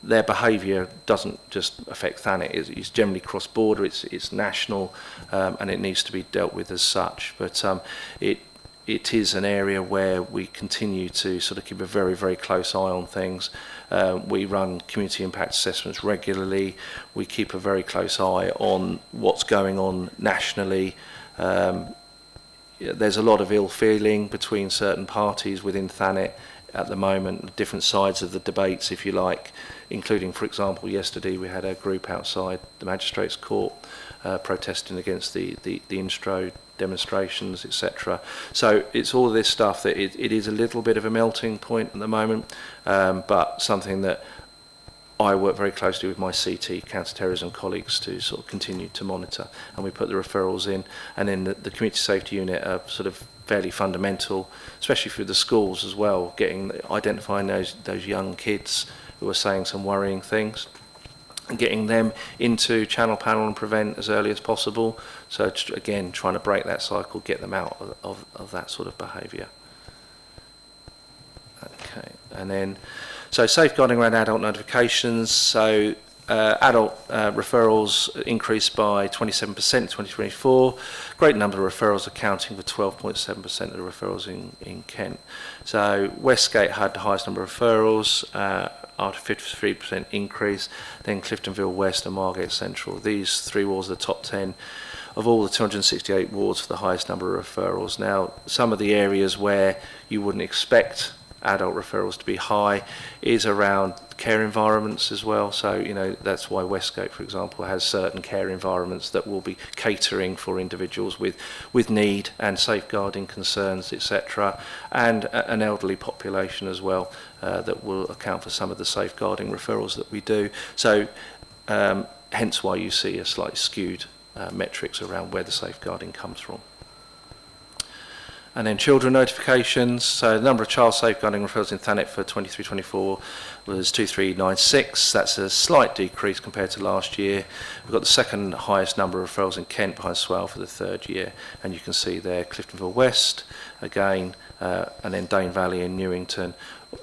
their behaviour doesn't just affect Thanet, it's generally cross-border, it's national, and it needs to be dealt with as such. But it is an area where we continue to sort of keep a very, very close eye on things. We run community impact assessments regularly. We keep a very close eye on what's going on nationally. There's a lot of ill feeling between certain parties within Thanet at the moment, different sides of the debates, if you like, including, for example, yesterday we had a group outside the Magistrates' Court protesting against the Instro demonstrations, etc. So it's all of this stuff that it is a little bit of a melting point at the moment, but something that I work very closely with my CT, counter-terrorism colleagues, to sort of continue to monitor, and we put the referrals in, and then the community safety unit are sort of fairly fundamental, especially through the schools as well, identifying those young kids who are saying some worrying things, and getting them into channel panel and prevent as early as possible. So again, trying to break that cycle, get them out of that sort of behaviour. Okay, and then so safeguarding around adult notifications. So adult referrals increased by 27% in 2024. Great number of referrals, accounting for 12.7% of the referrals in Kent. So Westgate had the highest number of referrals, after a 53% increase, then Cliftonville West and Margate Central. These three wards are the top 10 of all the 268 wards for the highest number of referrals. Now, some of the areas where you wouldn't expect adult referrals to be high is around care environments as well. So, you know, that's why Westgate, for example, has certain care environments that will be catering for individuals with need and safeguarding concerns, etc., and an elderly population as well that will account for some of the safeguarding referrals that we do. So, hence why you see a slightly skewed metrics around where the safeguarding comes from. And then children notifications. So the number of child safeguarding referrals in Thanet for 23-24 was 2396. That's a slight decrease compared to last year. We've got the second highest number of referrals in Kent behind Swale for the third year. And you can see there Cliftonville West again, and then Dane Valley and Newington,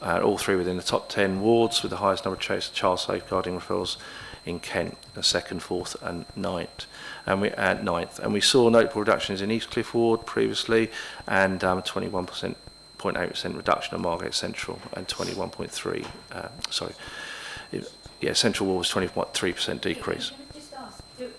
all three within the top 10 wards with the highest number of child safeguarding referrals in Kent, the second, fourth and ninth. And we saw notable reductions in East Cliff Ward previously, and 21.8% reduction in Margate Central, and 21.3. Central Ward was 20.3% decrease.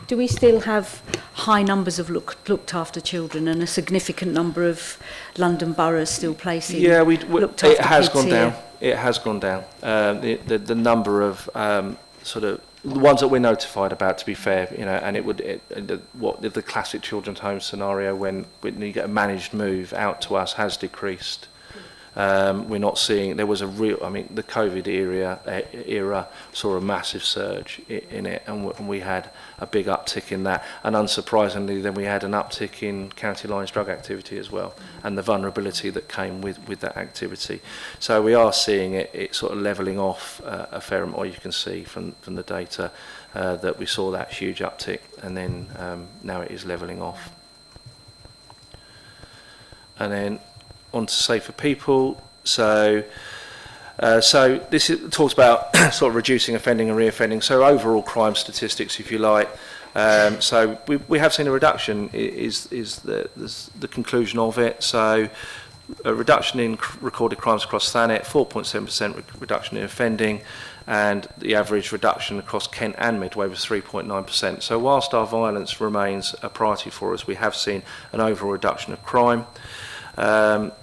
Do we still have high numbers of looked after children and a significant number of London boroughs still placing? Yeah, looked after it has kids gone here? down. It has gone down. The number of sort of the ones that we're notified about, to be fair, you know, and the classic children's home scenario when you get a managed move out to us has decreased. We're not seeing, there was a real, I mean, the COVID era saw a massive surge in it, and we had a big uptick in that, and unsurprisingly then we had an uptick in county lines drug activity as well, and the vulnerability that came with that activity. So we are seeing it sort of levelling off a fair amount, or you can see from the data that we saw that huge uptick, and then now it is levelling off. And then on to safer people. So this talks about sort of reducing offending and reoffending. So overall crime statistics, if you like. So we have seen a reduction. Is the conclusion of it? So a reduction in recorded crimes across Thanet, 4.7% reduction in offending, and the average reduction across Kent and Midway was 3.9%. So whilst our violence remains a priority for us, we have seen an overall reduction of crime.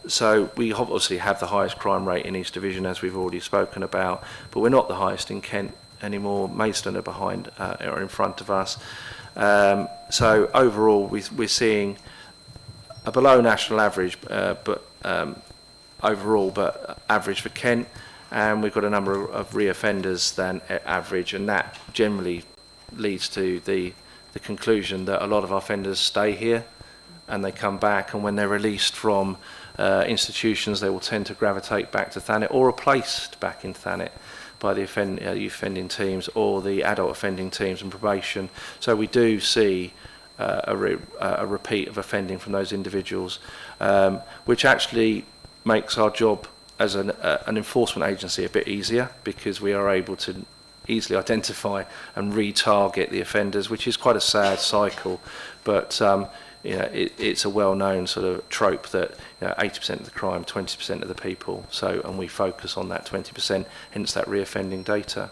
So we obviously have the highest crime rate in East Division, as we've already spoken about, but we're not the highest in Kent anymore. Maidstone are behind, or in front of us. So overall, we're seeing a below national average, but overall, but average for Kent, and we've got a number of reoffenders than average, and that generally leads to the conclusion that a lot of our offenders stay here. and they come back, and when they're released from institutions, they will tend to gravitate back to Thanet or are placed back in Thanet by the youth offending teams or the adult offending teams and probation. So we do see a repeat of offending from those individuals, which actually makes our job as an enforcement agency a bit easier, because we are able to easily identify and retarget the offenders, which is quite a sad cycle, but you know, it's a well-known sort of trope that 80% of the crime, 20% of the people. So, and we focus on that 20%, hence that reoffending data.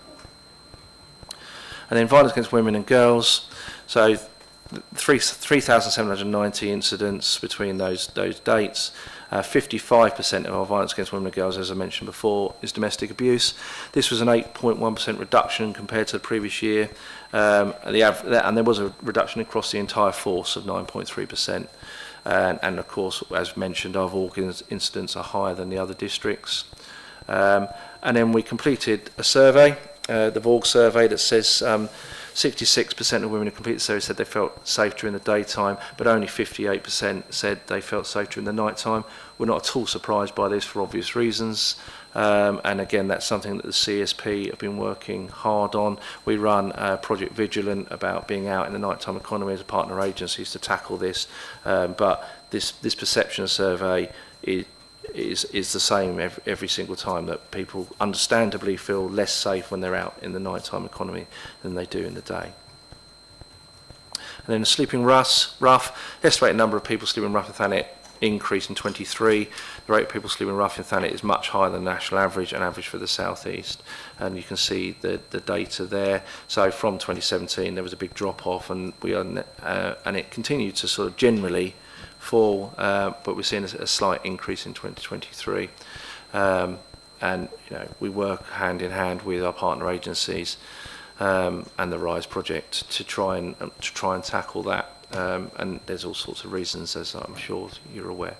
And then violence against women and girls. So, 3,790 incidents between those dates. 55% of our violence against women and girls, as I mentioned before, is domestic abuse. This was an 8.1% reduction compared to the previous year, and there was a reduction across the entire force of 9.3%. And of course, as mentioned, our VORG incidents are higher than the other districts. And then we completed a survey, the VORG survey, that says 66% of women who completed the survey said they felt safe during the daytime, but only 58% said they felt safe during the night time. We're not at all surprised by this for obvious reasons. And again, that's something that the CSP have been working hard on. We run Project Vigilant about being out in the nighttime economy as a partner agencies to tackle this. But this perception survey is the same every single time, that people understandably feel less safe when they're out in the nighttime economy than they do in the day. And then the sleeping rough, the estimated number of people sleeping rough in Thanet increased in 23. The rate of people sleeping rough in Thanet is much higher than the national average and average for the South East. And you can see the data there. So from 2017 there was a big drop off, and and it continued to sort of generally fall, but we're seeing a slight increase in 2023, and we work hand in hand with our partner agencies and the RISE project to try and tackle that, and there's all sorts of reasons, as I'm sure you're aware.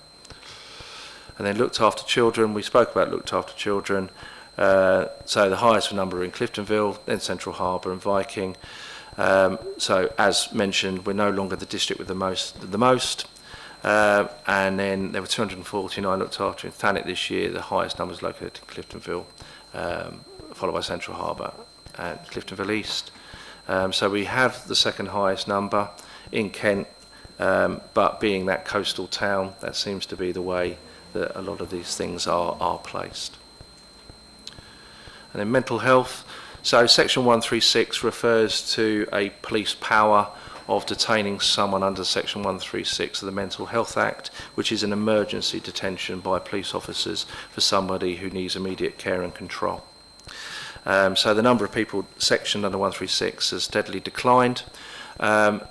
And then looked after children, we spoke about looked after children, so the highest number in Cliftonville, then Central Harbour and Viking. So as mentioned, we're no longer the district with the most. And then there were 249 looked after in Thanet this year. The highest numbers located in Cliftonville, followed by Central Harbour and Cliftonville East. So we have the second highest number in Kent, but being that coastal town, that seems to be the way that a lot of these things are placed. And then mental health. So section 136 refers to a police power of detaining someone under section 136 of the Mental Health Act, which is an emergency detention by police officers for somebody who needs immediate care and control. So the number of people sectioned under 136 has steadily declined, and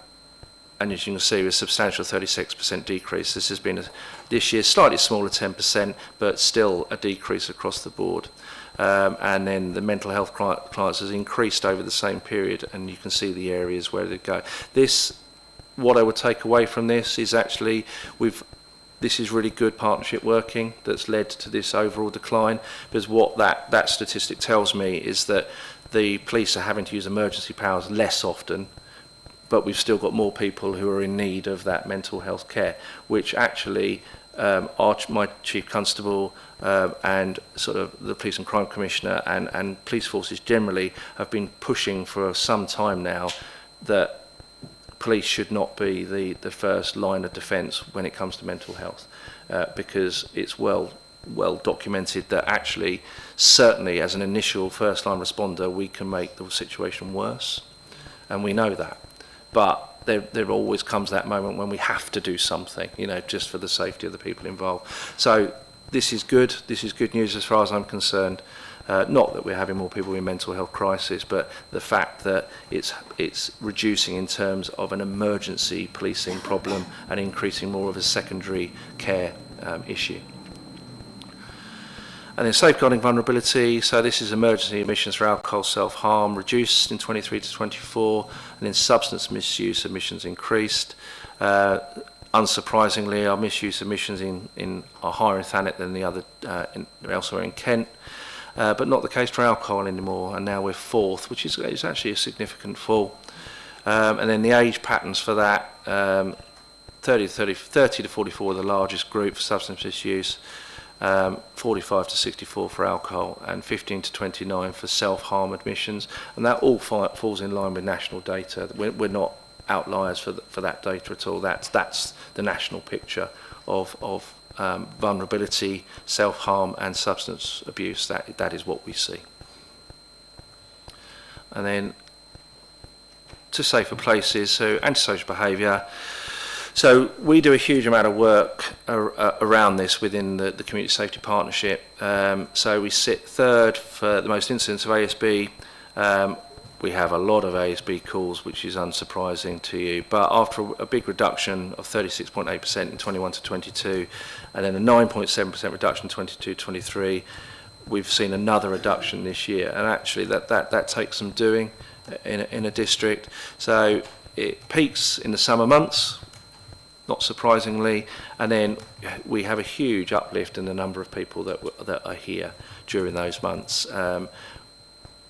as you can see, with a substantial 36% decrease. This has been this year slightly smaller, 10%, but still a decrease across the board. And then the mental health clients has increased over the same period, and you can see the areas where they go. What I would take away from this is actually this is really good partnership working that's led to this overall decline, because what that statistic tells me is that the police are having to use emergency powers less often, but we've still got more people who are in need of that mental health care, which actually my Chief Constable and sort of the Police and Crime Commissioner and police forces generally have been pushing for some time now that police should not be the first line of defence when it comes to mental health, because it's well documented that actually, certainly as an initial first line responder, we can make the situation worse, and we know that. But there always comes that moment when we have to do something, just for the safety of the people involved. So this is good. This is good news as far as I'm concerned. Not that we're having more people in mental health crisis, but the fact that it's reducing in terms of an emergency policing problem and increasing more of a secondary care issue. And then safeguarding vulnerability, so this is emergency admissions for alcohol self-harm reduced in 23 to 24, and then substance misuse admissions increased. Unsurprisingly, our misuse admissions are higher in Thanet than the other elsewhere in Kent, but not the case for alcohol anymore, and now we're fourth, which is actually a significant fall. And then the age patterns for that, 30 to 44 are the largest group for substance misuse, 45 to 64 for alcohol, and 15 to 29 for self-harm admissions. And that all falls in line with national data. We're not outliers for that data at all. That's the national picture of vulnerability, self-harm and substance abuse. That is what we see. And then to safer places, so antisocial behaviour. So we do a huge amount of work around this within the Community Safety Partnership. So we sit third for the most incidents of ASB. We have a lot of ASB calls, which is unsurprising to you. But after a big reduction of 36.8% in 21 to 22, and then a 9.7% reduction in 22 to 23, we've seen another reduction this year. And actually that takes some doing in a district. So it peaks in the summer months, not surprisingly, and then we have a huge uplift in the number of people that are here during those months.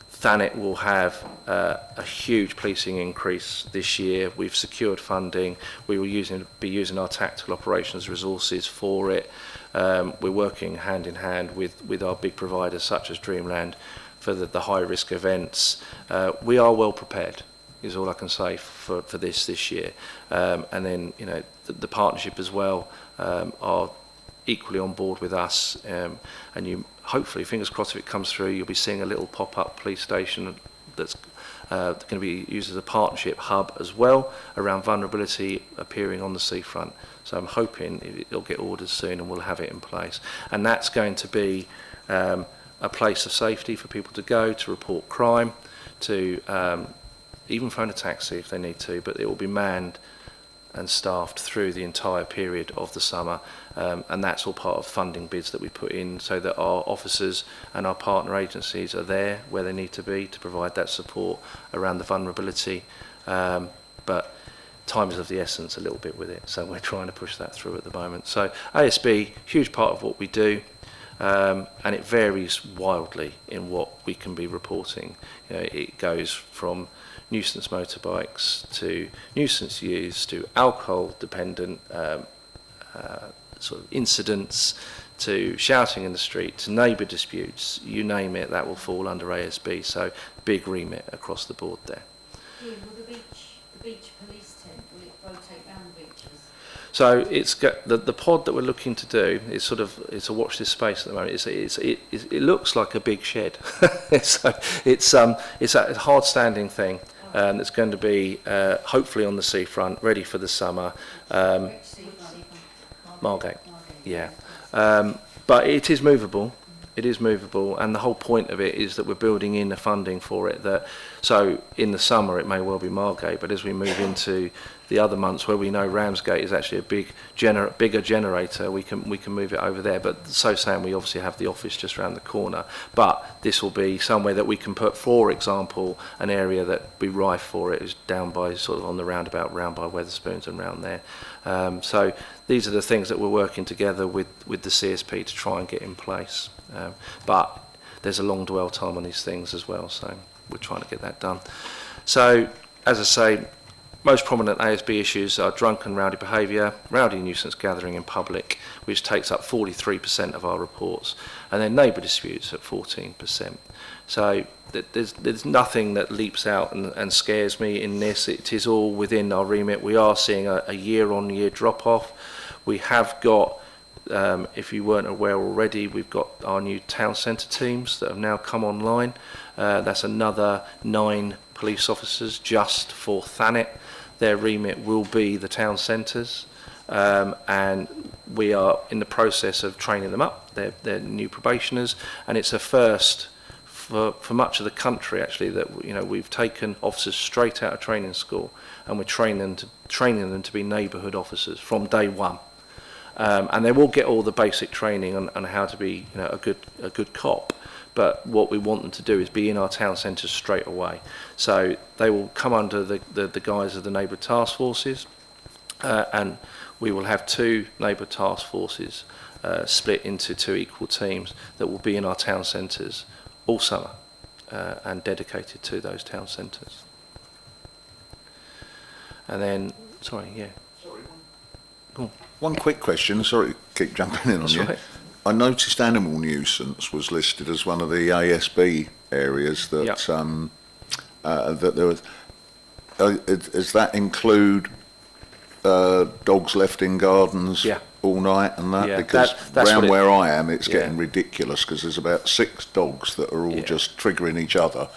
Thanet will have a huge policing increase this year. We've secured funding. We will be using our tactical operations resources for it. We're working hand in hand with our big providers such as Dreamland for the high risk events. We are well prepared, is all I can say for this year. And then the partnership as well are equally on board with us, and you hopefully, fingers crossed, if it comes through, you'll be seeing a little pop-up police station that's going to be used as a partnership hub as well around vulnerability appearing on the seafront. So I'm hoping it'll get orders soon and we'll have it in place, and that's going to be a place of safety for people to go to report crime, to even phone a taxi if they need to, but it will be manned and staffed through the entire period of the summer, and that's all part of funding bids that we put in so that our officers and our partner agencies are there where they need to be to provide that support around the vulnerability, but time is of the essence a little bit with it, so we're trying to push that through at the moment. So ASB, huge part of what we do, and it varies wildly in what we can be reporting. It goes from nuisance motorbikes to nuisance use to alcohol dependent sort of incidents to shouting in the street to neighbour disputes, you name it, that will fall under ASB. So big remit across the board there. Will the beach police tent, will it rotate round the beaches? So it's got the pod that we're looking to do is sort of, it's a watch this space at the moment. It looks like a big shed. So it's a hard standing thing. That's going to be hopefully on the seafront, ready for the summer. Margate, yeah. But it is movable. It is movable, and the whole point of it is that we're building in the funding for it. So in the summer it may well be Margate, but as we move into the other months where we know Ramsgate is actually a bigger generator, we can move it over there. But so saying, we obviously have the office just around the corner, but this will be somewhere that we can put, for example, an area that be rife for it is down by sort of on the roundabout round by Wetherspoons and round there. So these are the things that we're working together with the CSP to try and get in place. But there's a long dwell time on these things as well, so we're trying to get that done. So, as I say, most prominent ASB issues are drunk and rowdy behaviour, rowdy nuisance gathering in public, which takes up 43% of our reports, and then neighbour disputes at 14%. So there's nothing that leaps out and scares me in this. It is all within our remit. We are seeing a year-on-year drop-off. We have got, if you weren't aware already, we've got our new town centre teams that have now come online. That's another 9 police officers just for Thanet. Their remit will be the town centres, and we are in the process of training them up. They're new probationers, and it's a first for much of the country actually that we've taken officers straight out of training school and we're training them to be neighbourhood officers from day one. And they will get all the basic training on how to be a good cop, but what we want them to do is be in our town centres straight away. So they will come under the guise of the neighbourhood task forces, and we will have 2 neighbourhood task forces split into 2 equal teams that will be in our town centres all summer and dedicated to those town centres. And then, sorry, yeah. One quick question, sorry to keep jumping in on you. Right. I noticed animal nuisance was listed as one of the ASB areas that that there was. Does that include dogs left in gardens all night and that? Yeah, because that's around where I am, it's getting Yeah. ridiculous because there's about 6 dogs that are all just triggering each other,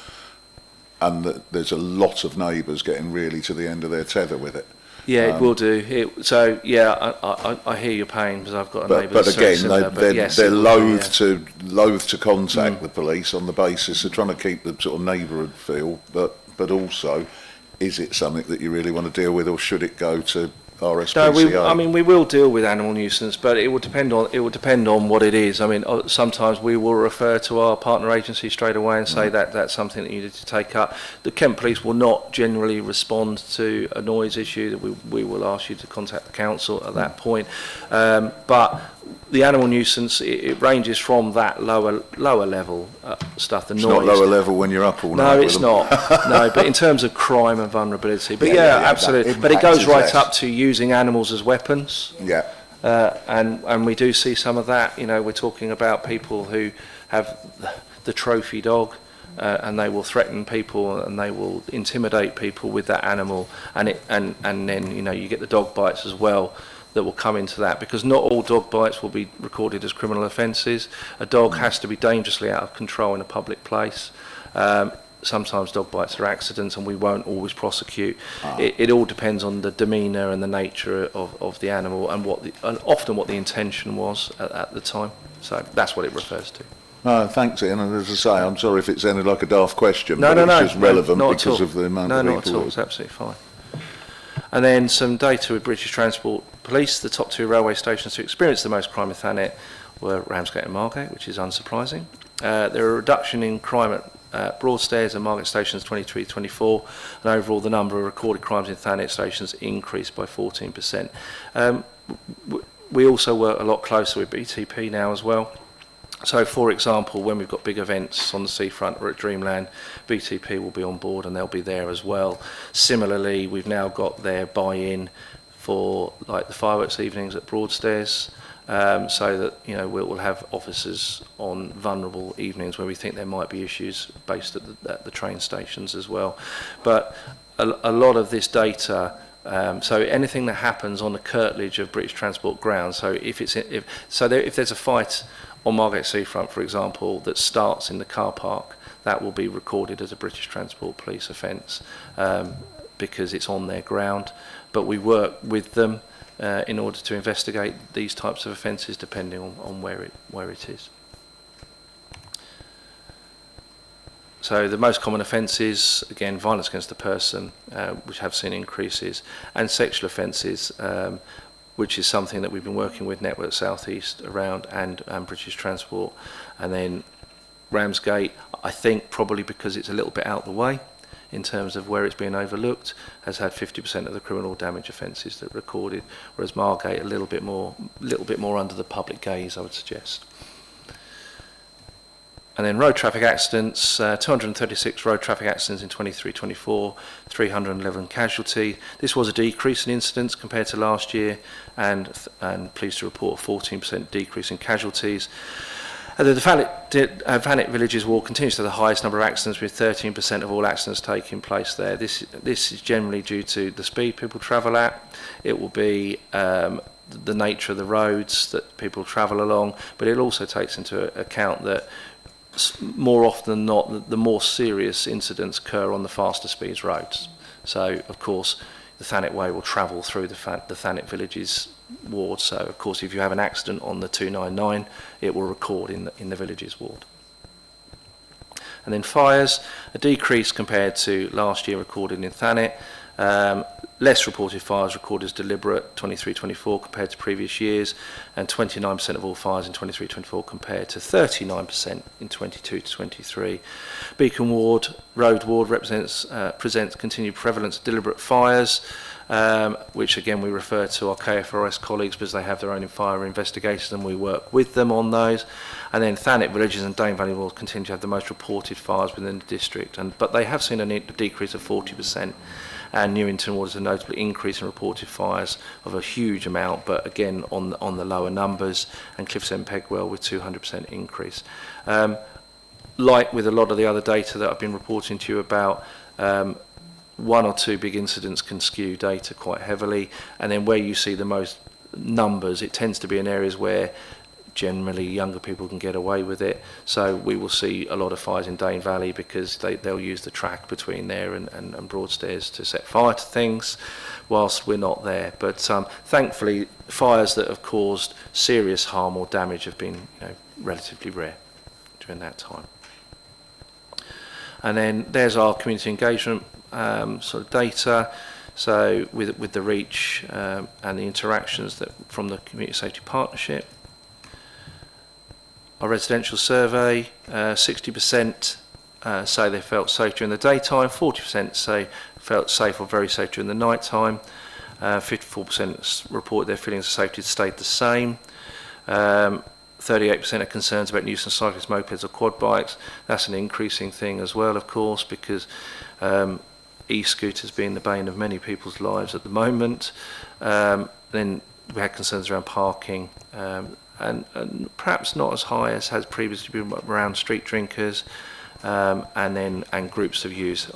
and there's a lot of neighbours getting really to the end of their tether with it. Yeah, it will do. I hear your pain because I've got a neighbour. But that's again, similar, they're loath to contact the police on the basis of trying to keep the sort of neighbourhood feel. But also, is it something that you really want to deal with, or should it go to RSPCA? No, we will deal with animal nuisance, but it will depend on what it is. I mean, sometimes we will refer to our partner agency straight away and say that that's something that you need to take up. The Kent Police will not generally respond to a noise issue. That we will ask you to contact the council at that point. But the animal nuisance, it ranges from that lower level stuff. The it's noise. not lower level when you're up all night. No, it's not. No, but in terms of crime and vulnerability. But absolutely. But it goes right up to using animals as weapons. Yeah. And we do see some of that. You know, we're talking about people who have the trophy dog, and they will threaten people and they will intimidate people with that animal, and then you get the dog bites as well that will come into that, because not all dog bites will be recorded as criminal offences. A dog has to be dangerously out of control in a public place. Sometimes dog bites are accidents and we won't always prosecute. It all depends on the demeanour and the nature of the animal and often what the intention was at the time. So that's what it refers to. Thanks, Ian. And as I say, I'm sorry if it sounded like a daft question, but it's just relevant because of the amount of people. No, not at all. It's absolutely fine. And then some data with British Transport Police. The top 2 railway stations to experience the most crime in Thanet were Ramsgate and Margate, which is unsurprising. There are a reduction in crime at Broadstairs and Margate stations 23-24, and overall the number of recorded crimes in Thanet stations increased by 14%. We also work a lot closer with BTP now as well. So, for example, when we've got big events on the seafront or at Dreamland, BTP will be on board and they'll be there as well. Similarly, we've now got their buy-in for like the fireworks evenings at Broadstairs, so that we'll have officers on vulnerable evenings where we think there might be issues based at the train stations as well. But a lot of this data. So anything that happens on the curtilage of British Transport grounds. So if there's a fight on Margate Seafront, for example, that starts in the car park, that will be recorded as a British Transport Police offence because it's on their ground. But we work with them in order to investigate these types of offences depending on where it is. So the most common offences, again, violence against the person, which have seen increases, and sexual offences, which is something that we've been working with Network South East around and British Transport. And then Ramsgate, I think probably because it's a little bit out the way in terms of where it's being overlooked, has had 50% of the criminal damage offences that recorded, whereas Margate a little bit more under the public gaze, I would suggest. And then road traffic accidents, 236 road traffic accidents in 23-24, 311 casualty. This was a decrease in incidents compared to last year, and pleased to report a 14% decrease in casualties. The Thanet Villages Ward continues to have the highest number of accidents, with 13% of all accidents taking place there. This is generally due to the speed people travel at. It will be the nature of the roads that people travel along, but it also takes into account that more often than not, the more serious incidents occur on the faster speeds roads. So, of course, the Thanet Way will travel through the Thanet Villages ward. So, of course, if you have an accident on the 299, it will record in the Villages ward. And then fires, a decrease compared to last year recorded in Thanet. Less reported fires recorded as deliberate 23-24 compared to previous years, and 29% of all fires in 23-24 compared to 39% in 22-23. Beacon Ward, Road Ward presents continued prevalence of deliberate fires. which again we refer to our KFRS colleagues because they have their own fire investigators and we work with them on those. And then Thanet villages and Dane Valley will continue to have the most reported fires within the district, but they have seen a decrease of 40%. And Newington was a notable increase in reported fires of a huge amount, but again on the lower numbers, and Cliffsend Pegwell with 200% increase. Like with a lot of the other data that I've been reporting to you about, one or two big incidents can skew data quite heavily, and then where you see the most numbers, it tends to be in areas where generally younger people can get away with it. So we will see a lot of fires in Dane Valley because they'll use the track between there and Broadstairs to set fire to things whilst we're not there. But thankfully fires that have caused serious harm or damage have been relatively rare during that time. And then there's our community engagement sort of data. So with the reach and the interactions that from the Community Safety Partnership. Our residential survey, 60% say they felt safe during the daytime, 40% say felt safe or very safe during the night time, 54% reported their feelings of safety stayed the same, 38% are concerns about nuisance cyclists, mopeds or quad bikes. That's an increasing thing as well, of course, because e-scooters being the bane of many people's lives at the moment. Then we had concerns around parking, and perhaps not as high as has previously been around street drinkers, and groups of use,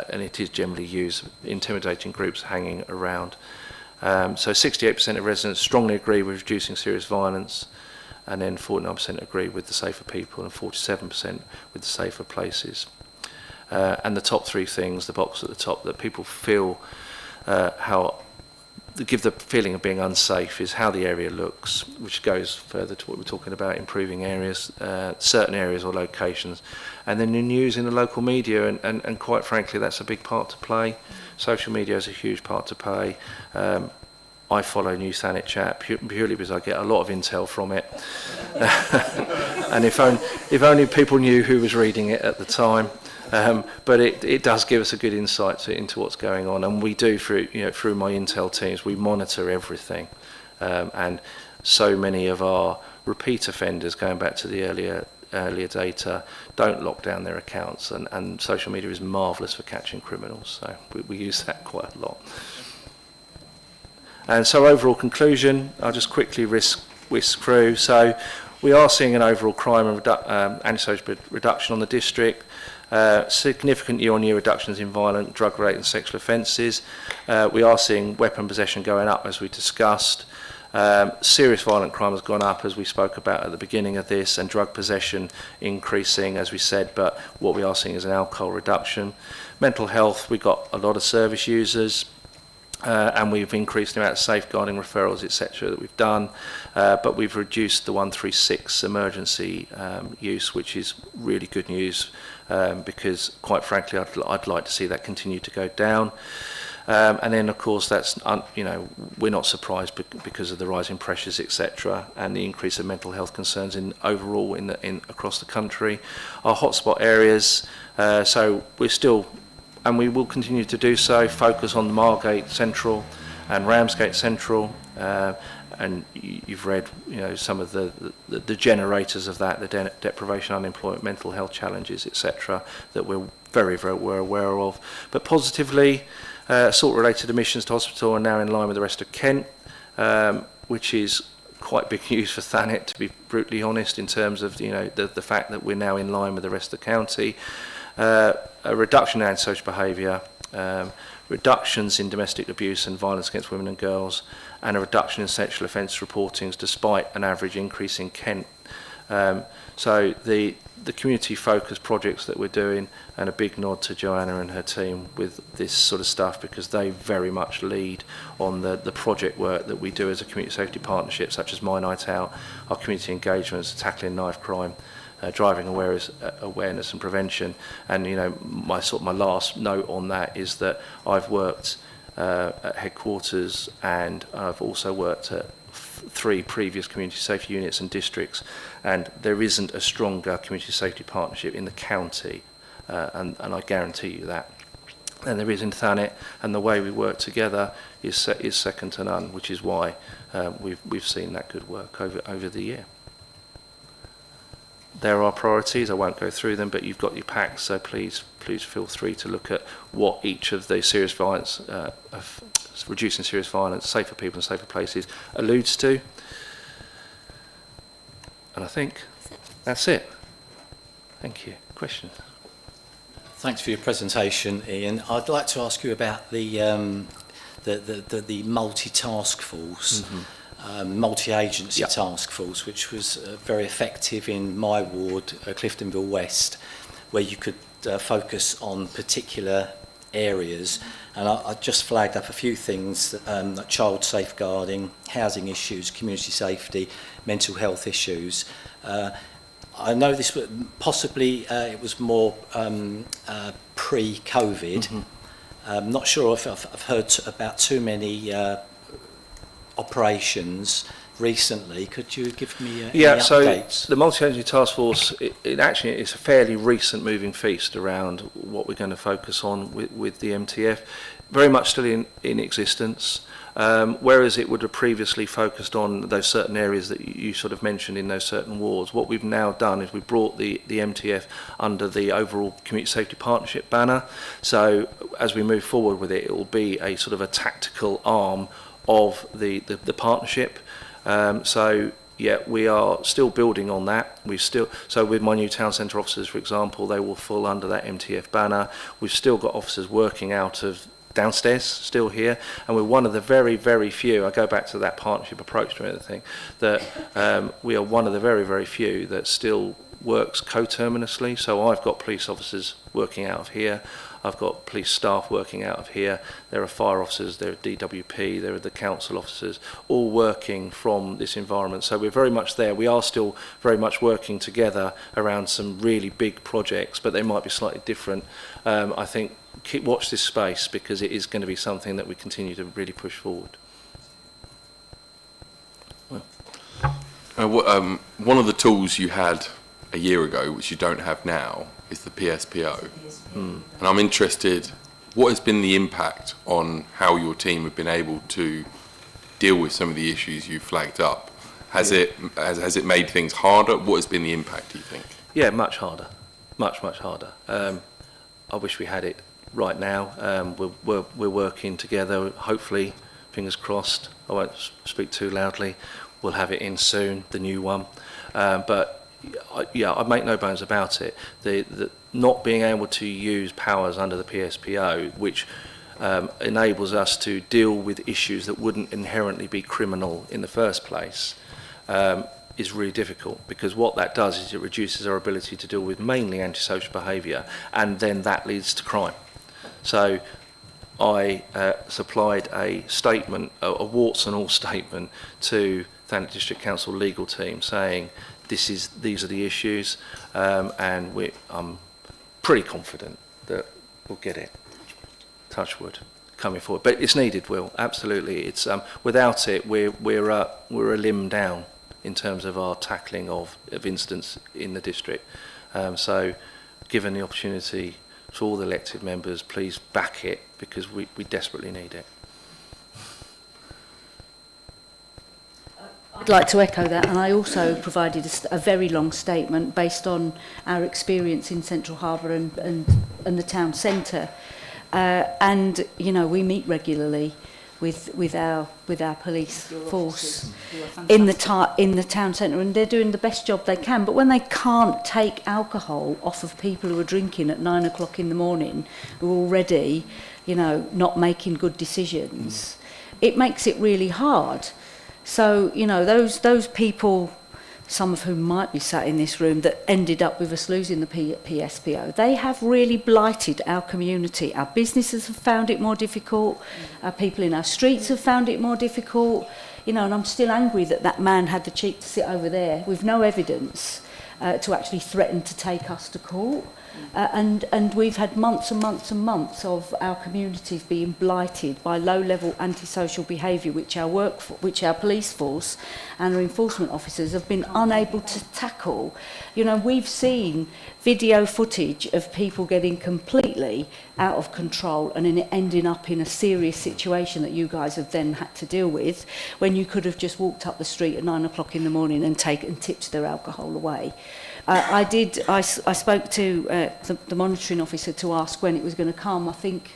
and it is generally used, intimidating groups hanging around. So 68% of residents strongly agree with reducing serious violence, and then 49% agree with the safer people and 47% with the safer places. And the top three things, the box at the top, that people feel give the feeling of being unsafe is how the area looks, which goes further to what we're talking about, improving areas, certain areas or locations, and then the news in the local media, and quite frankly that's a big part to play. Social media has a huge part to play. I follow News Thanet Chat purely because I get a lot of intel from it. And if only people knew who was reading it at the time. But it does give us a good insight into what's going on, and we do through my intel teams, we monitor everything, and so many of our repeat offenders, going back to the earlier data, don't lock down their accounts, and social media is marvellous for catching criminals, so we use that quite a lot. And so overall conclusion, I'll just quickly whisk through. So we are seeing an overall crime and antisocial reduction on the district. Significant year-on-year reductions in violent, drug-related and sexual offences. We are seeing weapon possession going up, as we discussed. Serious violent crime has gone up, as we spoke about at the beginning of this, and drug possession increasing, as we said, but what we are seeing is an alcohol reduction. Mental health, we've got a lot of service users, and we've increased the amount of safeguarding referrals, etc. that we've done, but we've reduced the 136 emergency use, which is really good news, because quite frankly I'd like to see that continue to go down. And then of course that's we're not surprised because of the rising pressures, etc., and the increase of mental health concerns overall across the country. Our hotspot areas, so we're still, and we will continue to do so, focus on Margate Central and Ramsgate Central, and you've read some of the generators of that, the deprivation, unemployment, mental health challenges, etc., that we're very aware of. But positively, assault-related admissions to hospital are now in line with the rest of Kent, which is quite big news for Thanet, to be brutally honest, in terms of the fact that we're now in line with the rest of the county. A reduction in antisocial behaviour, reductions in domestic abuse and violence against women and girls, and a reduction in sexual offence reportings despite an average increase in Kent. So the community focused projects that we're doing, and a big nod to Joanna and her team with this sort of stuff, because they very much lead on the project work that we do as a community safety partnership, such as My Night Out, our community engagements, tackling knife crime, driving awareness and prevention. And my last note on that is that I've worked at headquarters, and I've also worked at 3 previous community safety units and districts, and there isn't a stronger community safety partnership in the county, and I guarantee you that. than there is in Thanet, and the way we work together is second to none, which is why we've seen that good work over the year. There are priorities. I won't go through them, but you've got your packs, so please feel free to look at what each of the serious violence, reducing serious violence, safer people and safer places alludes to. And I think that's it. Thank you. Questions? Thanks for your presentation, Ian. I'd like to ask you about the multi-task force, multi-agency task force, which was very effective in my ward, Cliftonville West, where you could focus on particular areas. And I just flagged up a few things, like child safeguarding, housing issues, community safety, mental health issues. I know this was possibly it was more pre-COVID. I'm not sure if I've heard about too many operations recently. Could you give me any updates? So the multi-agency task force, it actually is a fairly recent moving feast around what we're going to focus on with the MTF. Very much still in existence. Whereas it would have previously focused on those certain areas that you sort of mentioned in those certain wards. What we've now done is we've brought the MTF under the overall Community Safety Partnership banner. So as we move forward with it, it will be a sort of a tactical arm of the partnership. So yeah, we are still building on that. So with my new town centre officers, for example, they will fall under that MTF banner. We've still got officers working out of downstairs, still here, and we're one of the very, very few, I go back to that partnership approach to everything, that we are one of the very, very few that still works coterminously. So I've got police officers working out of here, I've got police staff working out of here, there are fire officers, there are DWP, there are the council officers, all working from this environment. So we're very much there. We are still very much working together around some really big projects, but they might be slightly different. I think watch this space, because it is going to be something that we continue to really push forward. One of the tools you had a year ago, which you don't have now, is the PSPO. And I'm interested, what has been the impact on how your team have been able to deal with some of the issues you flagged up? Has it made things harder? What has been the impact, do you think? Yeah, much harder. Much harder. I wish we had it right now. We're working together, hopefully, fingers crossed. I won't speak too loudly. We'll have it in soon, the new one. But yeah, I make no bones about it. The not being able to use powers under the PSPO, which enables us to deal with issues that wouldn't inherently be criminal in the first place, is really difficult, because what that does is it reduces our ability to deal with mainly antisocial behaviour, and then that leads to crime. So I supplied a statement, a warts and all statement, to Thanet District Council legal team saying these are the issues, and I'm pretty confident that we'll get it. Touch wood, coming forward. But it's needed, Will, absolutely. It's without it, we're a limb down in terms of our tackling of incidents in the district. So given the opportunity to all the elected members, please back it, because we desperately need it. I'd like to echo that, and I also provided a very long statement based on our experience in Central Harbour and the town centre. And you know, we meet regularly with our police force in the town centre, and they're doing the best job they can. But when they can't take alcohol off of people who are drinking at 9 o'clock in the morning, who are already, you know, not making good decisions, it makes it really hard. So, you know, those people, some of whom might be sat in this room, that ended up with us losing the PSPO, they have really blighted our community. Our businesses have found it more difficult. Our people in our streets have found it more difficult. You know, and I'm still angry that man had the cheek to sit over there with no evidence to actually threaten to take us to court. And we've had months and months and months of our communities being blighted by low-level antisocial behaviour, which our police force and our enforcement officers have been unable to tackle. You know, we've seen video footage of people getting completely completely out of control and in it ending up in a serious situation that you guys have then had to deal with, when you could have just walked up the street at 9 o'clock in the morning and tipped their alcohol away. I spoke to the monitoring officer to ask when it was going to come. I think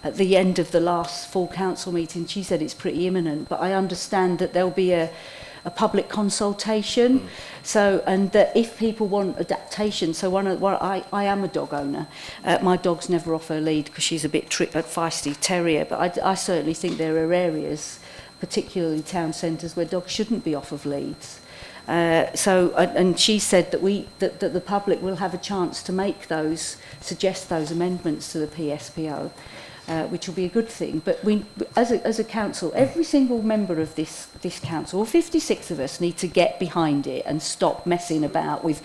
at the end of the last full council meeting, she said it's pretty imminent, but I understand that there'll be a public consultation. So, and that if people want adaptation, so I am a dog owner. My dog's never off her lead because she's a bit feisty terrier, but I certainly think there are areas, particularly town centres, where dogs shouldn't be off of leads. And she said that the public will have a chance to suggest those amendments to the PSPO. Which will be a good thing. But we, as a council, every single member of this council, all 56 of us, need to get behind it and stop messing about with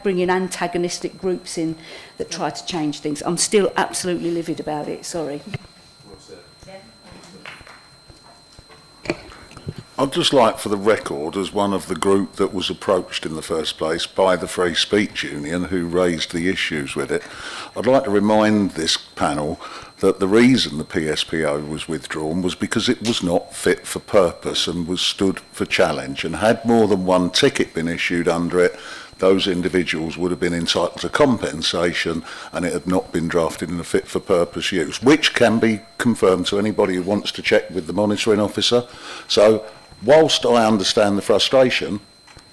bringing antagonistic groups in that try to change things. I'm still absolutely livid about it, sorry. I'd just like, for the record, as one of the group that was approached in the first place by the Free Speech Union who raised the issues with it, I'd like to remind this panel that the reason the PSPO was withdrawn was because it was not fit for purpose and was stood for challenge, and had more than one ticket been issued under it, those individuals would have been entitled to compensation, and it had not been drafted in a fit for purpose use, which can be confirmed to anybody who wants to check with the monitoring officer. So, whilst I understand the frustration,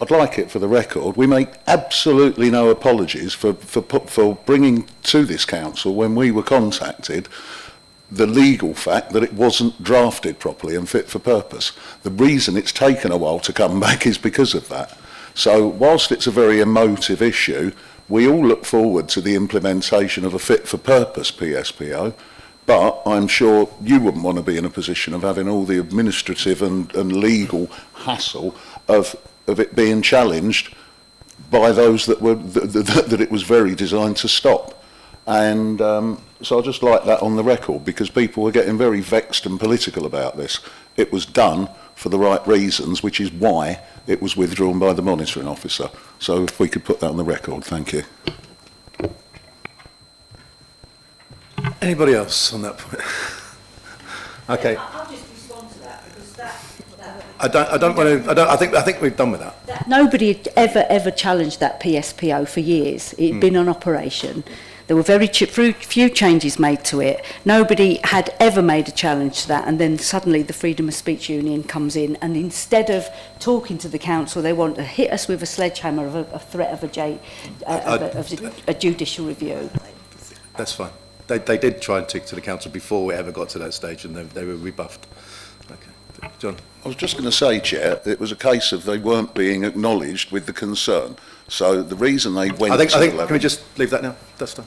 I'd like it for the record, we make absolutely no apologies for bringing to this council, when we were contacted, the legal fact that it wasn't drafted properly and fit for purpose. The reason it's taken a while to come back is because of that. So whilst it's a very emotive issue, we all look forward to the implementation of a fit for purpose PSPO. But I'm sure you wouldn't want to be in a position of having all the administrative and legal hassle of it being challenged by those that it was very designed to stop. And so I'll just like that on the record, because people were getting very vexed and political about this. It was done for the right reasons, which is why it was withdrawn by the monitoring officer. So if we could put that on the record, thank you. Anybody else on that point? Okay. I'll just respond to that, because I think we've done with that. Nobody had ever challenged that PSPO for years. It had been on operation. There were very few changes made to it. Nobody had ever made a challenge to that, and then suddenly the Freedom of Speech Union comes in, and instead of talking to the council, they want to hit us with a sledgehammer of a threat of a judicial review. That's fine. They did try and take to the council before we ever got to that stage, and they were rebuffed. Okay, John. I was just going to say, Chair, it was a case of they weren't being acknowledged with the concern. So the reason they went I think can we just leave that now? That's done.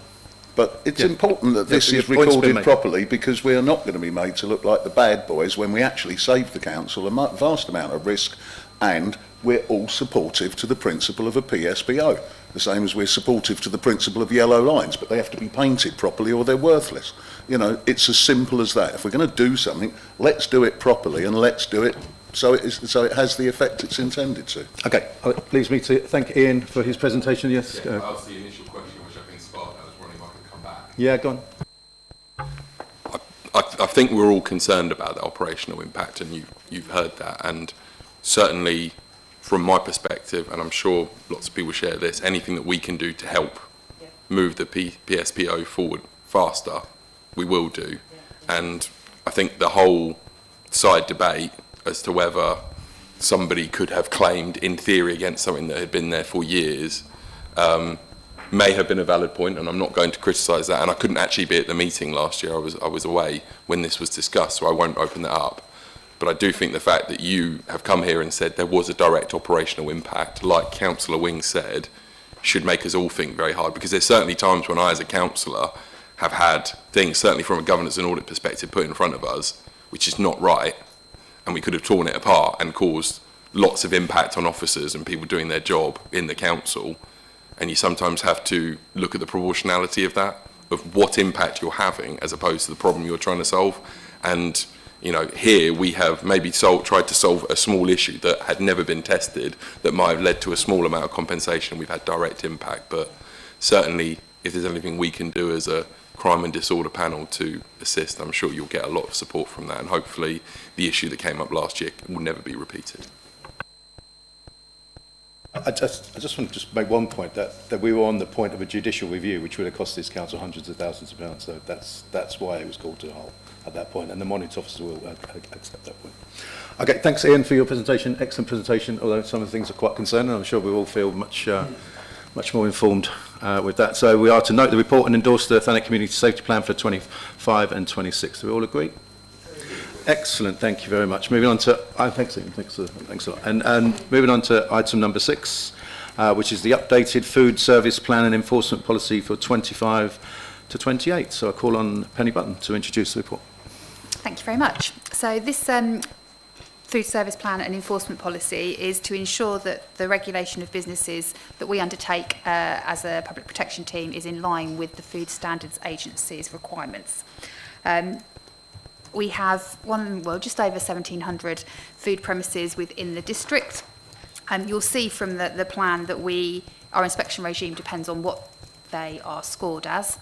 But it's important that this is recorded properly, because we are not going to be made to look like the bad boys when we actually saved the council a vast amount of risk, and we're all supportive to the principle of a PSPO. The same as we're supportive to the principle of yellow lines, but they have to be painted properly or they're worthless. You know, it's as simple as that. If we're going to do something, let's do it properly, and let's do it so it has the effect it's intended to. Okay, it leaves me to thank Ian for his presentation. Yes. Yeah, that was the initial question, which I think sparked. I was wondering if I could come back. Yeah, go on. I think we're all concerned about the operational impact, and you've heard that, and certainly from my perspective, and I'm sure lots of people share this, anything that we can do to help move the PSPO forward faster, we will do. And I think the whole side debate as to whether somebody could have claimed in theory against something that had been there for years may have been a valid point, and I'm not going to criticise that. And I couldn't actually be at the meeting last year. I was away when this was discussed, so I won't open that up. But I do think the fact that you have come here and said there was a direct operational impact, like Councillor Wing said, should make us all think very hard, because there's certainly times when I, as a councillor, have had things, certainly from a governance and audit perspective, put in front of us, which is not right, and we could have torn it apart and caused lots of impact on officers and people doing their job in the council. And you sometimes have to look at the proportionality of that, of what impact you're having as opposed to the problem you're trying to solve. And you know, here we have maybe tried to solve a small issue that had never been tested, that might have led to a small amount of compensation. We've had direct impact, but certainly if there's anything we can do as a crime and disorder panel to assist, I'm sure you'll get a lot of support from that, and hopefully the issue that came up last year will never be repeated. I just want to just make one point, that we were on the point of a judicial review, which would have cost this council hundreds of thousands of pounds. So that's why it was called to a halt at that point, and the monitoring officer will accept that point. Okay, thanks, Ian, for your presentation. Excellent presentation, although some of the things are quite concerning. I'm sure we all feel much more informed with that. So we are to note the report and endorse the Thanet Community Safety Plan for 25 and 26. Do we all agree? Excellent, thank you very much. Moving on to, thanks Ian, thanks a lot. And moving on to item number 6, which is the updated food service plan and enforcement policy for 25 to 28. So I call on Penny Button to introduce the report. Thank you very much. So this food service plan and enforcement policy is to ensure that the regulation of businesses that we undertake as a public protection team is in line with the Food Standards Agency's requirements. We have just over 1,700 food premises within the district. You'll see from the plan that our inspection regime depends on what they are scored as,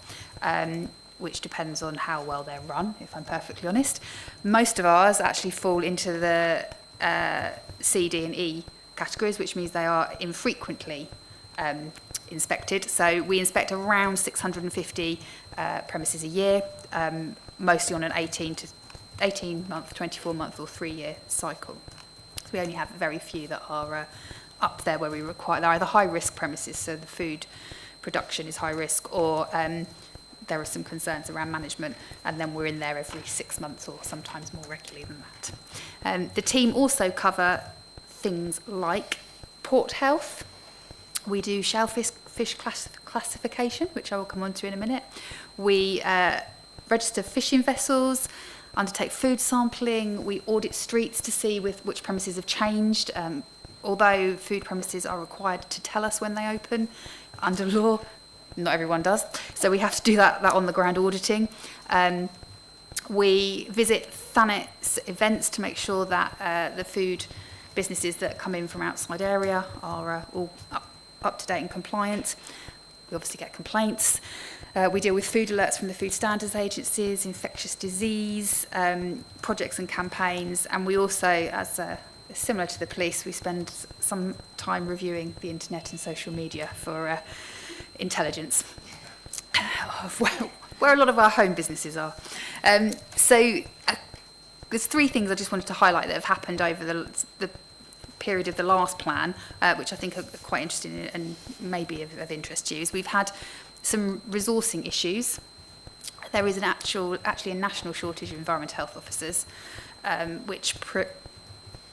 which depends on how well they're run, if I'm perfectly honest. Most of ours actually fall into the C, D and E categories, which means they are infrequently inspected. So we inspect around 650 premises a year, mostly on an 18-month, 24-month or 3-year cycle. So we only have very few that are up there where we require. They're either high-risk premises, so the food production is high risk, or there are some concerns around management, and then we're in there every 6 months or sometimes more regularly than that. The team also cover things like port health. We do shellfish classification, which I will come on to in a minute. We register fishing vessels, undertake food sampling. We audit streets to see which premises have changed. Although food premises are required to tell us when they open under law, not everyone does. So we have to do that on the ground auditing. We visit Thanet's events to make sure that the food businesses that come in from outside area are all up to date and compliant. We obviously get complaints. We deal with food alerts from the Food Standards Agencies, infectious disease, projects and campaigns, and we also, as similar to the police, we spend some time reviewing the internet and social media for intelligence of where a lot of our home businesses are. So there's 3 things I just wanted to highlight that have happened over the period of the last plan, which I think are quite interesting and maybe of interest to you. Is we've had some resourcing issues. There is actually a national shortage of environmental health officers, which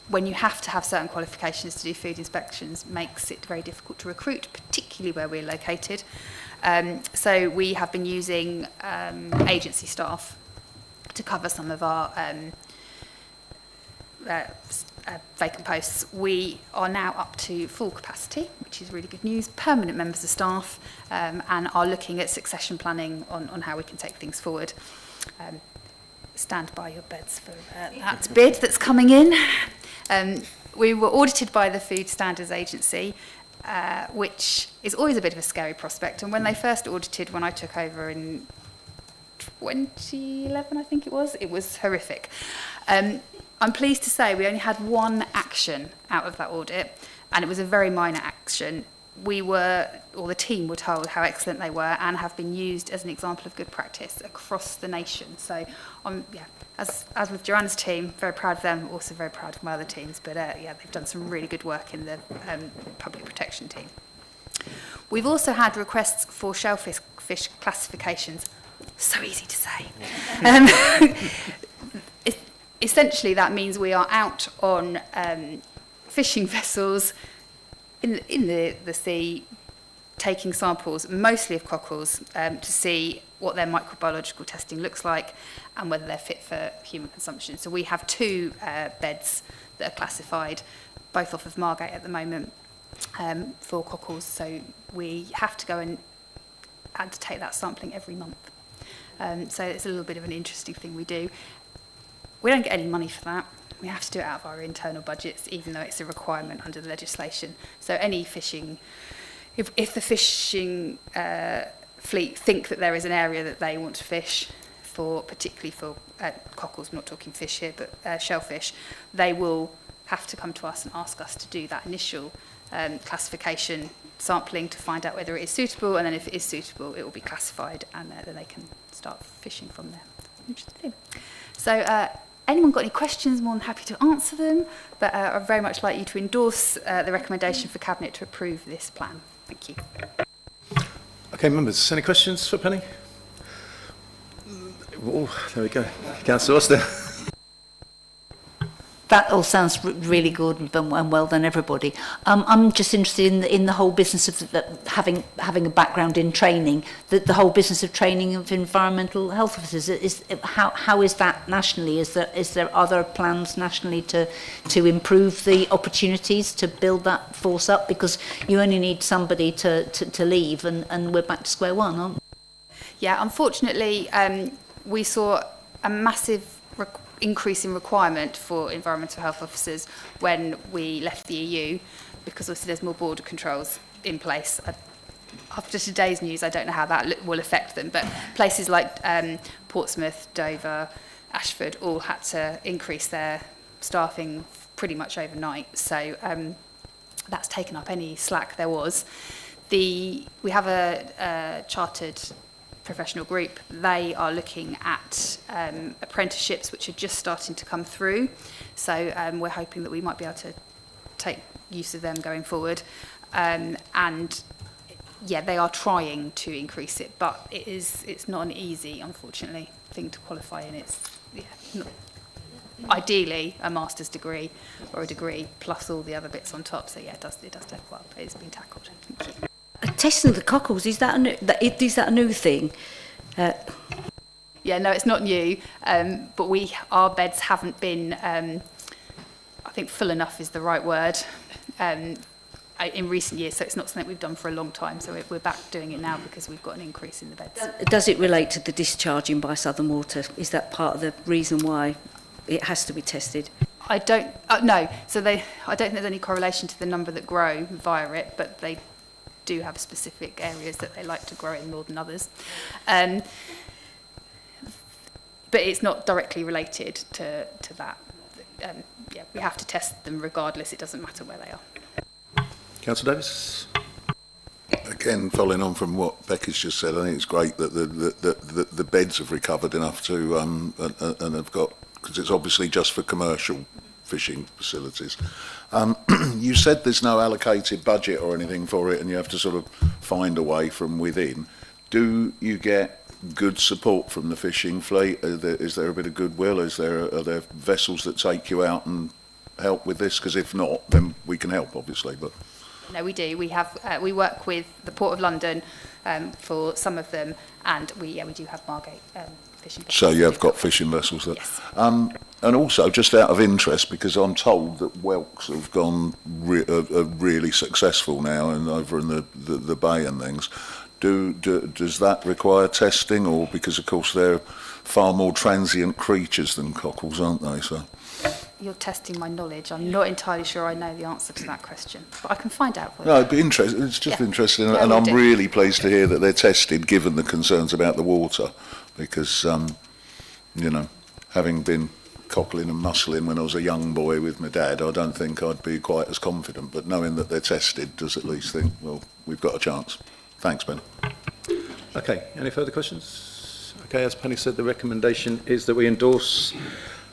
when you have to have certain qualifications to do food inspections, makes it very difficult to recruit, particularly where we're located. So we have been using agency staff to cover some of our vacant posts. We are now up to full capacity, which is really good news, permanent members of staff, and are looking at succession planning on how we can take things forward. Stand by your beds for that bid that's coming in. We were audited by the Food Standards Agency, which is always a bit of a scary prospect. And when they first audited, when I took over in 2011, I think it was horrific. I'm pleased to say we only had 1 action out of that audit, and it was a very minor action. The team were told how excellent they were and have been used as an example of good practice across the nation. So, as with Joanna's team, very proud of them, also very proud of my other teams. But they've done some really good work in the public protection team. We've also had requests for shellfish classifications. So easy to say. Essentially, that means we are out on fishing vessels in the sea, taking samples, mostly of cockles, to see what their microbiological testing looks like and whether they're fit for human consumption. So we have 2 beds that are classified, both off of Margate at the moment, for cockles. So we have to go and undertake that sampling every month. So it's a little bit of an interesting thing we do. We don't get any money for that. We have to do it out of our internal budgets, even though it's a requirement under the legislation. So any fishing, if the fishing fleet think that there is an area that they want to fish for, particularly for cockles, I'm not talking fish here, but shellfish, they will have to come to us and ask us to do that initial classification sampling to find out whether it is suitable, and then if it is suitable, it will be classified, and then they can start fishing from there. Interesting. So, anyone got any questions? More than happy to answer them, but I'd very much like you to endorse the recommendation for Cabinet to approve this plan. Thank you. Okay, members, any questions for Penny? Oh, there we go. Councillor Austin. That all sounds really good and well done, everybody. I'm just interested in the whole business of having a background in training, the whole business of training of environmental health officers. How is that nationally? Is there other plans nationally to improve the opportunities to build that force up? Because you only need somebody to leave, and we're back to square one, aren't we? Yeah, unfortunately, we saw a massive increase in requirement for environmental health officers when we left the EU, because obviously there's more border controls in place. After today's news, I don't know how that will affect them, but places like Portsmouth, Dover, Ashford all had to increase their staffing pretty much overnight. So that's taken up any slack there was. We have a chartered professional group. They are looking at apprenticeships which are just starting to come through, so we're hoping that we might be able to take use of them going forward, and yeah, they are trying to increase it, but it's not an easy, unfortunately, thing to qualify in. It's not, ideally a master's degree or a degree plus all the other bits on top, so yeah, it does take a while, but it's been tackled. Thank you. Testing the cockles, is that a new thing? Yeah, no, it's not new, but our beds haven't been, I think full enough is the right word, in recent years, so it's not something we've done for a long time, so we're back doing it now because we've got an increase in the beds. Does it relate to the discharging by Southern Water? Is that part of the reason why it has to be tested? I don't, no, so I don't think there's any correlation to the number that grow via it, but they do have specific areas that they like to grow in more than others. But it's not directly related to that. Yeah, we have to test them regardless, it doesn't matter where they are. Councillor Davis. Again, following on from what Becky's just said, I think it's great that the beds have recovered enough to and have got, because it's obviously just for commercial fishing facilities. You said there's no allocated budget or anything for it, and you have to sort of find a way from within. Do you get good support from the fishing fleet? Is there a bit of goodwill? Are there vessels that take you out and help with this? Because if not, then we can help, obviously. But no, we do. We have we work with the Port of London for some of them, and we do have Margate fishing vessels. So you have got fishing vessels there. Yes. And also, just out of interest, because I'm told that whelks have gone are really successful now and over in the bay and things. Does that require testing, or because of course they're far more transient creatures than cockles, aren't they? So you're testing my knowledge. I'm not entirely sure I know the answer to that question, but I can find out for you. No, it'd be interesting. It's just interesting, and I'm really pleased to hear that they're tested, given the concerns about the water, because you know, having been cockling and mussling when I was a young boy with my dad, I don't think I'd be quite as confident, but knowing that they're tested does at least think, well, we've got a chance. Thanks, Ben. Okay, any further questions? Okay, as Penny said, the recommendation is that we endorse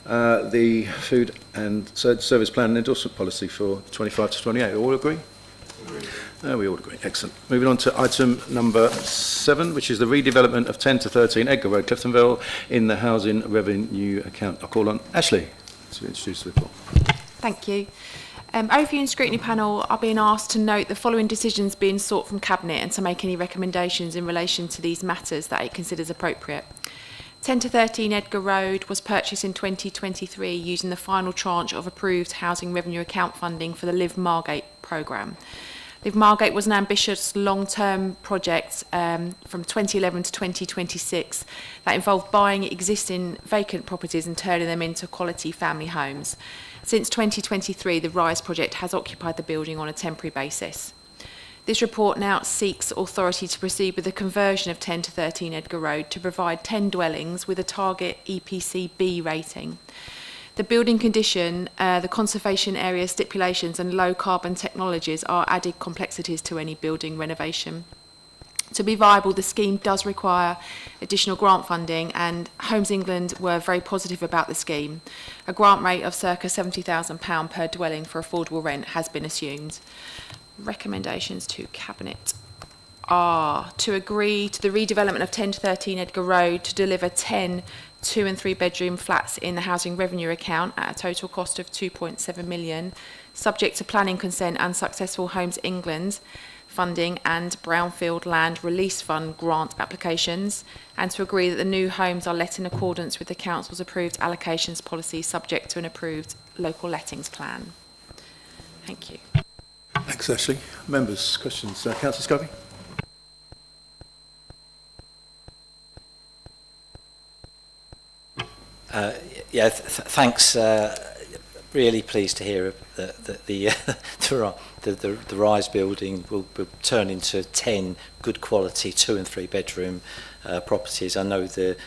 the food and service plan and endorsement policy for 25 to 28. All agree? We all agree. Excellent. Moving on to item number 7, which is the redevelopment of 10 to 13 Edgar Road, Cliftonville, in the housing revenue account. I'll call on Ashley to introduce the report. Thank you. Overview and Scrutiny Panel are being asked to note the following decisions being sought from Cabinet and to make any recommendations in relation to these matters that it considers appropriate. 10 to 13 Edgar Road was purchased in 2023 using the final tranche of approved housing revenue account funding for the Live Margate programme. Live Margate was an ambitious long-term project from 2011 to 2026 that involved buying existing vacant properties and turning them into quality family homes. Since 2023, the RISE project has occupied the building on a temporary basis. This report now seeks authority to proceed with the conversion of 10 to 13 Edgar Road to provide 10 dwellings with a target EPC B rating. The building condition, the conservation area stipulations and low carbon technologies are added complexities to any building renovation. To be viable, the scheme does require additional grant funding, and Homes England were very positive about the scheme. A grant rate of circa £70,000 per dwelling for affordable rent has been assumed. Recommendations to Cabinet are to agree to the redevelopment of 10 to 13 Edgar Road to deliver 10 2 and 3 bedroom flats in the housing revenue account at a total cost of 2.7 million, subject to planning consent and successful Homes England funding and Brownfield Land Release Fund grant applications, and to agree that the new homes are let in accordance with the Council's approved allocations policy subject to an approved local lettings plan. Thank you. Thanks, Ashley. Members, questions? Councillor Scobie? Thanks. Really pleased to hear that the Rise building will turn into 10 good quality 2 and 3 bedroom properties. I know the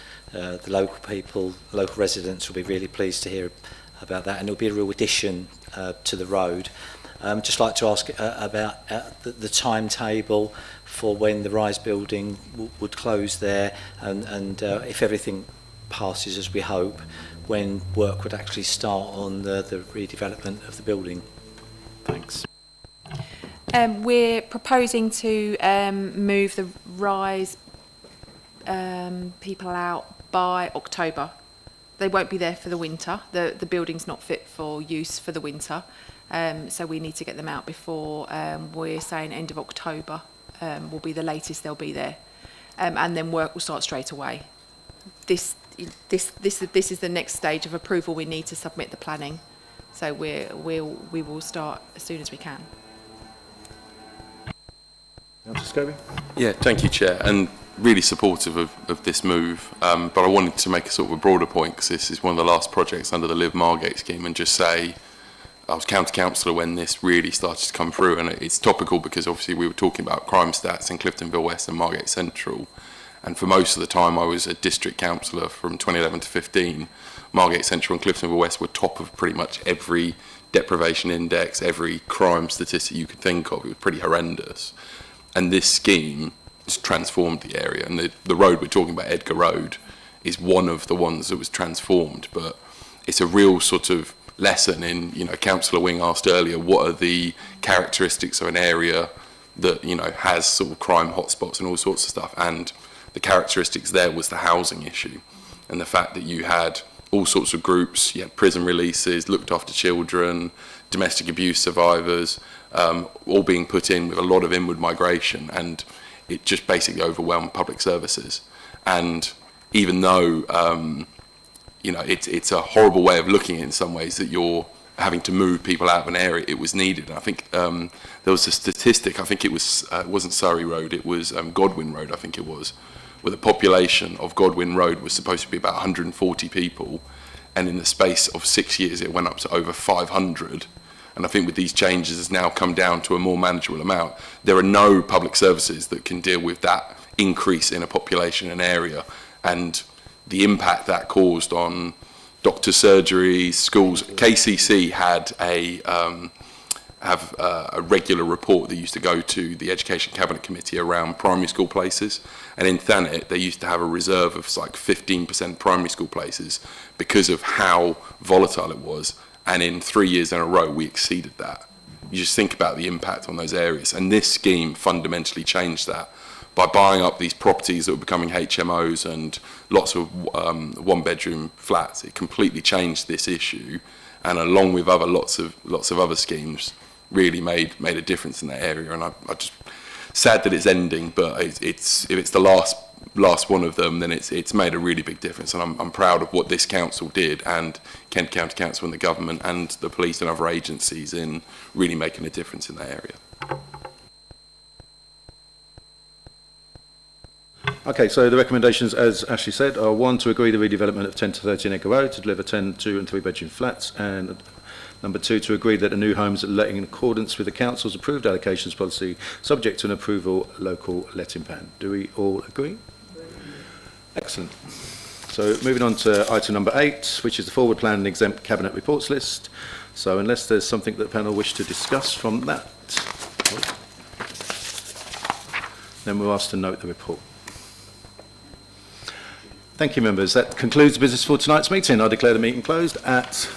local people, local residents will be really pleased to hear about that, and it'll be a real addition to the road. Just like to ask about the timetable for when the Rise building would close there, and if everything passes as we hope, when work would actually start on the redevelopment of the building. Thanks. We're proposing to move the Rise people out by October. They won't be there for the winter. The building's not fit for use for the winter, so we need to get them out before, we're saying end of October will be the latest they'll be there, and then work will start straight away. This is the next stage of approval we need to submit the planning, so we will start as soon as we can. Councillor Scobie? Yeah, thank you, Chair, and really supportive of this move, but I wanted to make a sort of a broader point, because this is one of the last projects under the Live Margate scheme, and just say I was county councillor when this really started to come through, and it's topical because obviously we were talking about crime stats in Cliftonville West and Margate Central. And for most of the time I was a district councillor from 2011 to 15, Margate Central and Cliftonville West were top of pretty much every deprivation index, every crime statistic you could think of. It was pretty horrendous. And this scheme has transformed the area. And the road we're talking about, Edgar Road, is one of the ones that was transformed. But it's a real sort of lesson in, Councillor Wing asked earlier, what are the characteristics of an area that, has sort of crime hotspots and all sorts of stuff. And the characteristics there was the housing issue, and the fact that you had all sorts of groups, you had prison releases, looked after children, domestic abuse survivors, all being put in with a lot of inward migration, and it just basically overwhelmed public services. And even though, it's a horrible way of looking in some ways that you're having to move people out of an area, it was needed. And I think there was a statistic, I think it wasn't Surrey Road, it was Godwin Road, I think it was, where the population of Godwin Road was supposed to be about 140 people, and in the space of 6 years it went up to over 500. And I think with these changes it's now come down to a more manageable amount. There are no public services that can deal with that increase in a population in an area, and the impact that caused on doctor surgeries, schools. KCC had a regular report that used to go to the Education Cabinet Committee around primary school places, and in Thanet they used to have a reserve of like 15% primary school places because of how volatile it was, and in 3 years in a row we exceeded that. You just think about the impact on those areas, and this scheme fundamentally changed that by buying up these properties that were becoming HMOs and lots of one-bedroom flats. It completely changed this issue, and along with lots of other schemes, really made a difference in that area. And I just sad that it's ending, but if it's the last one of them, then it's made a really big difference. And I'm proud of what this council did, and Kent County Council and the government and the police and other agencies in really making a difference in that area. Okay, so the recommendations, as Ashley said, are 1, to agree the redevelopment of 10 to 13 Edgar Road to deliver 10 2 and 3 bedroom flats, and Number 2, to agree that the new homes are letting in accordance with the council's approved allocations policy, subject to an approval local letting plan. Do we all agree? Excellent. So moving on to item number 8, which is the forward plan and exempt cabinet reports list. So unless there's something that the panel wish to discuss from that, then we'll ask to note the report. Thank you, members. That concludes the business for tonight's meeting. I declare the meeting closed at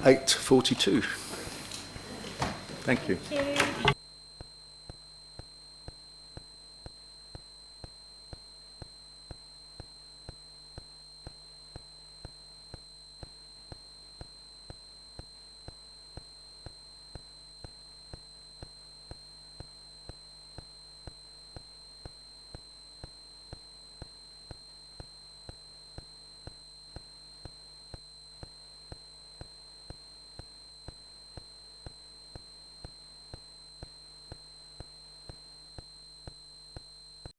8:42. Thank you.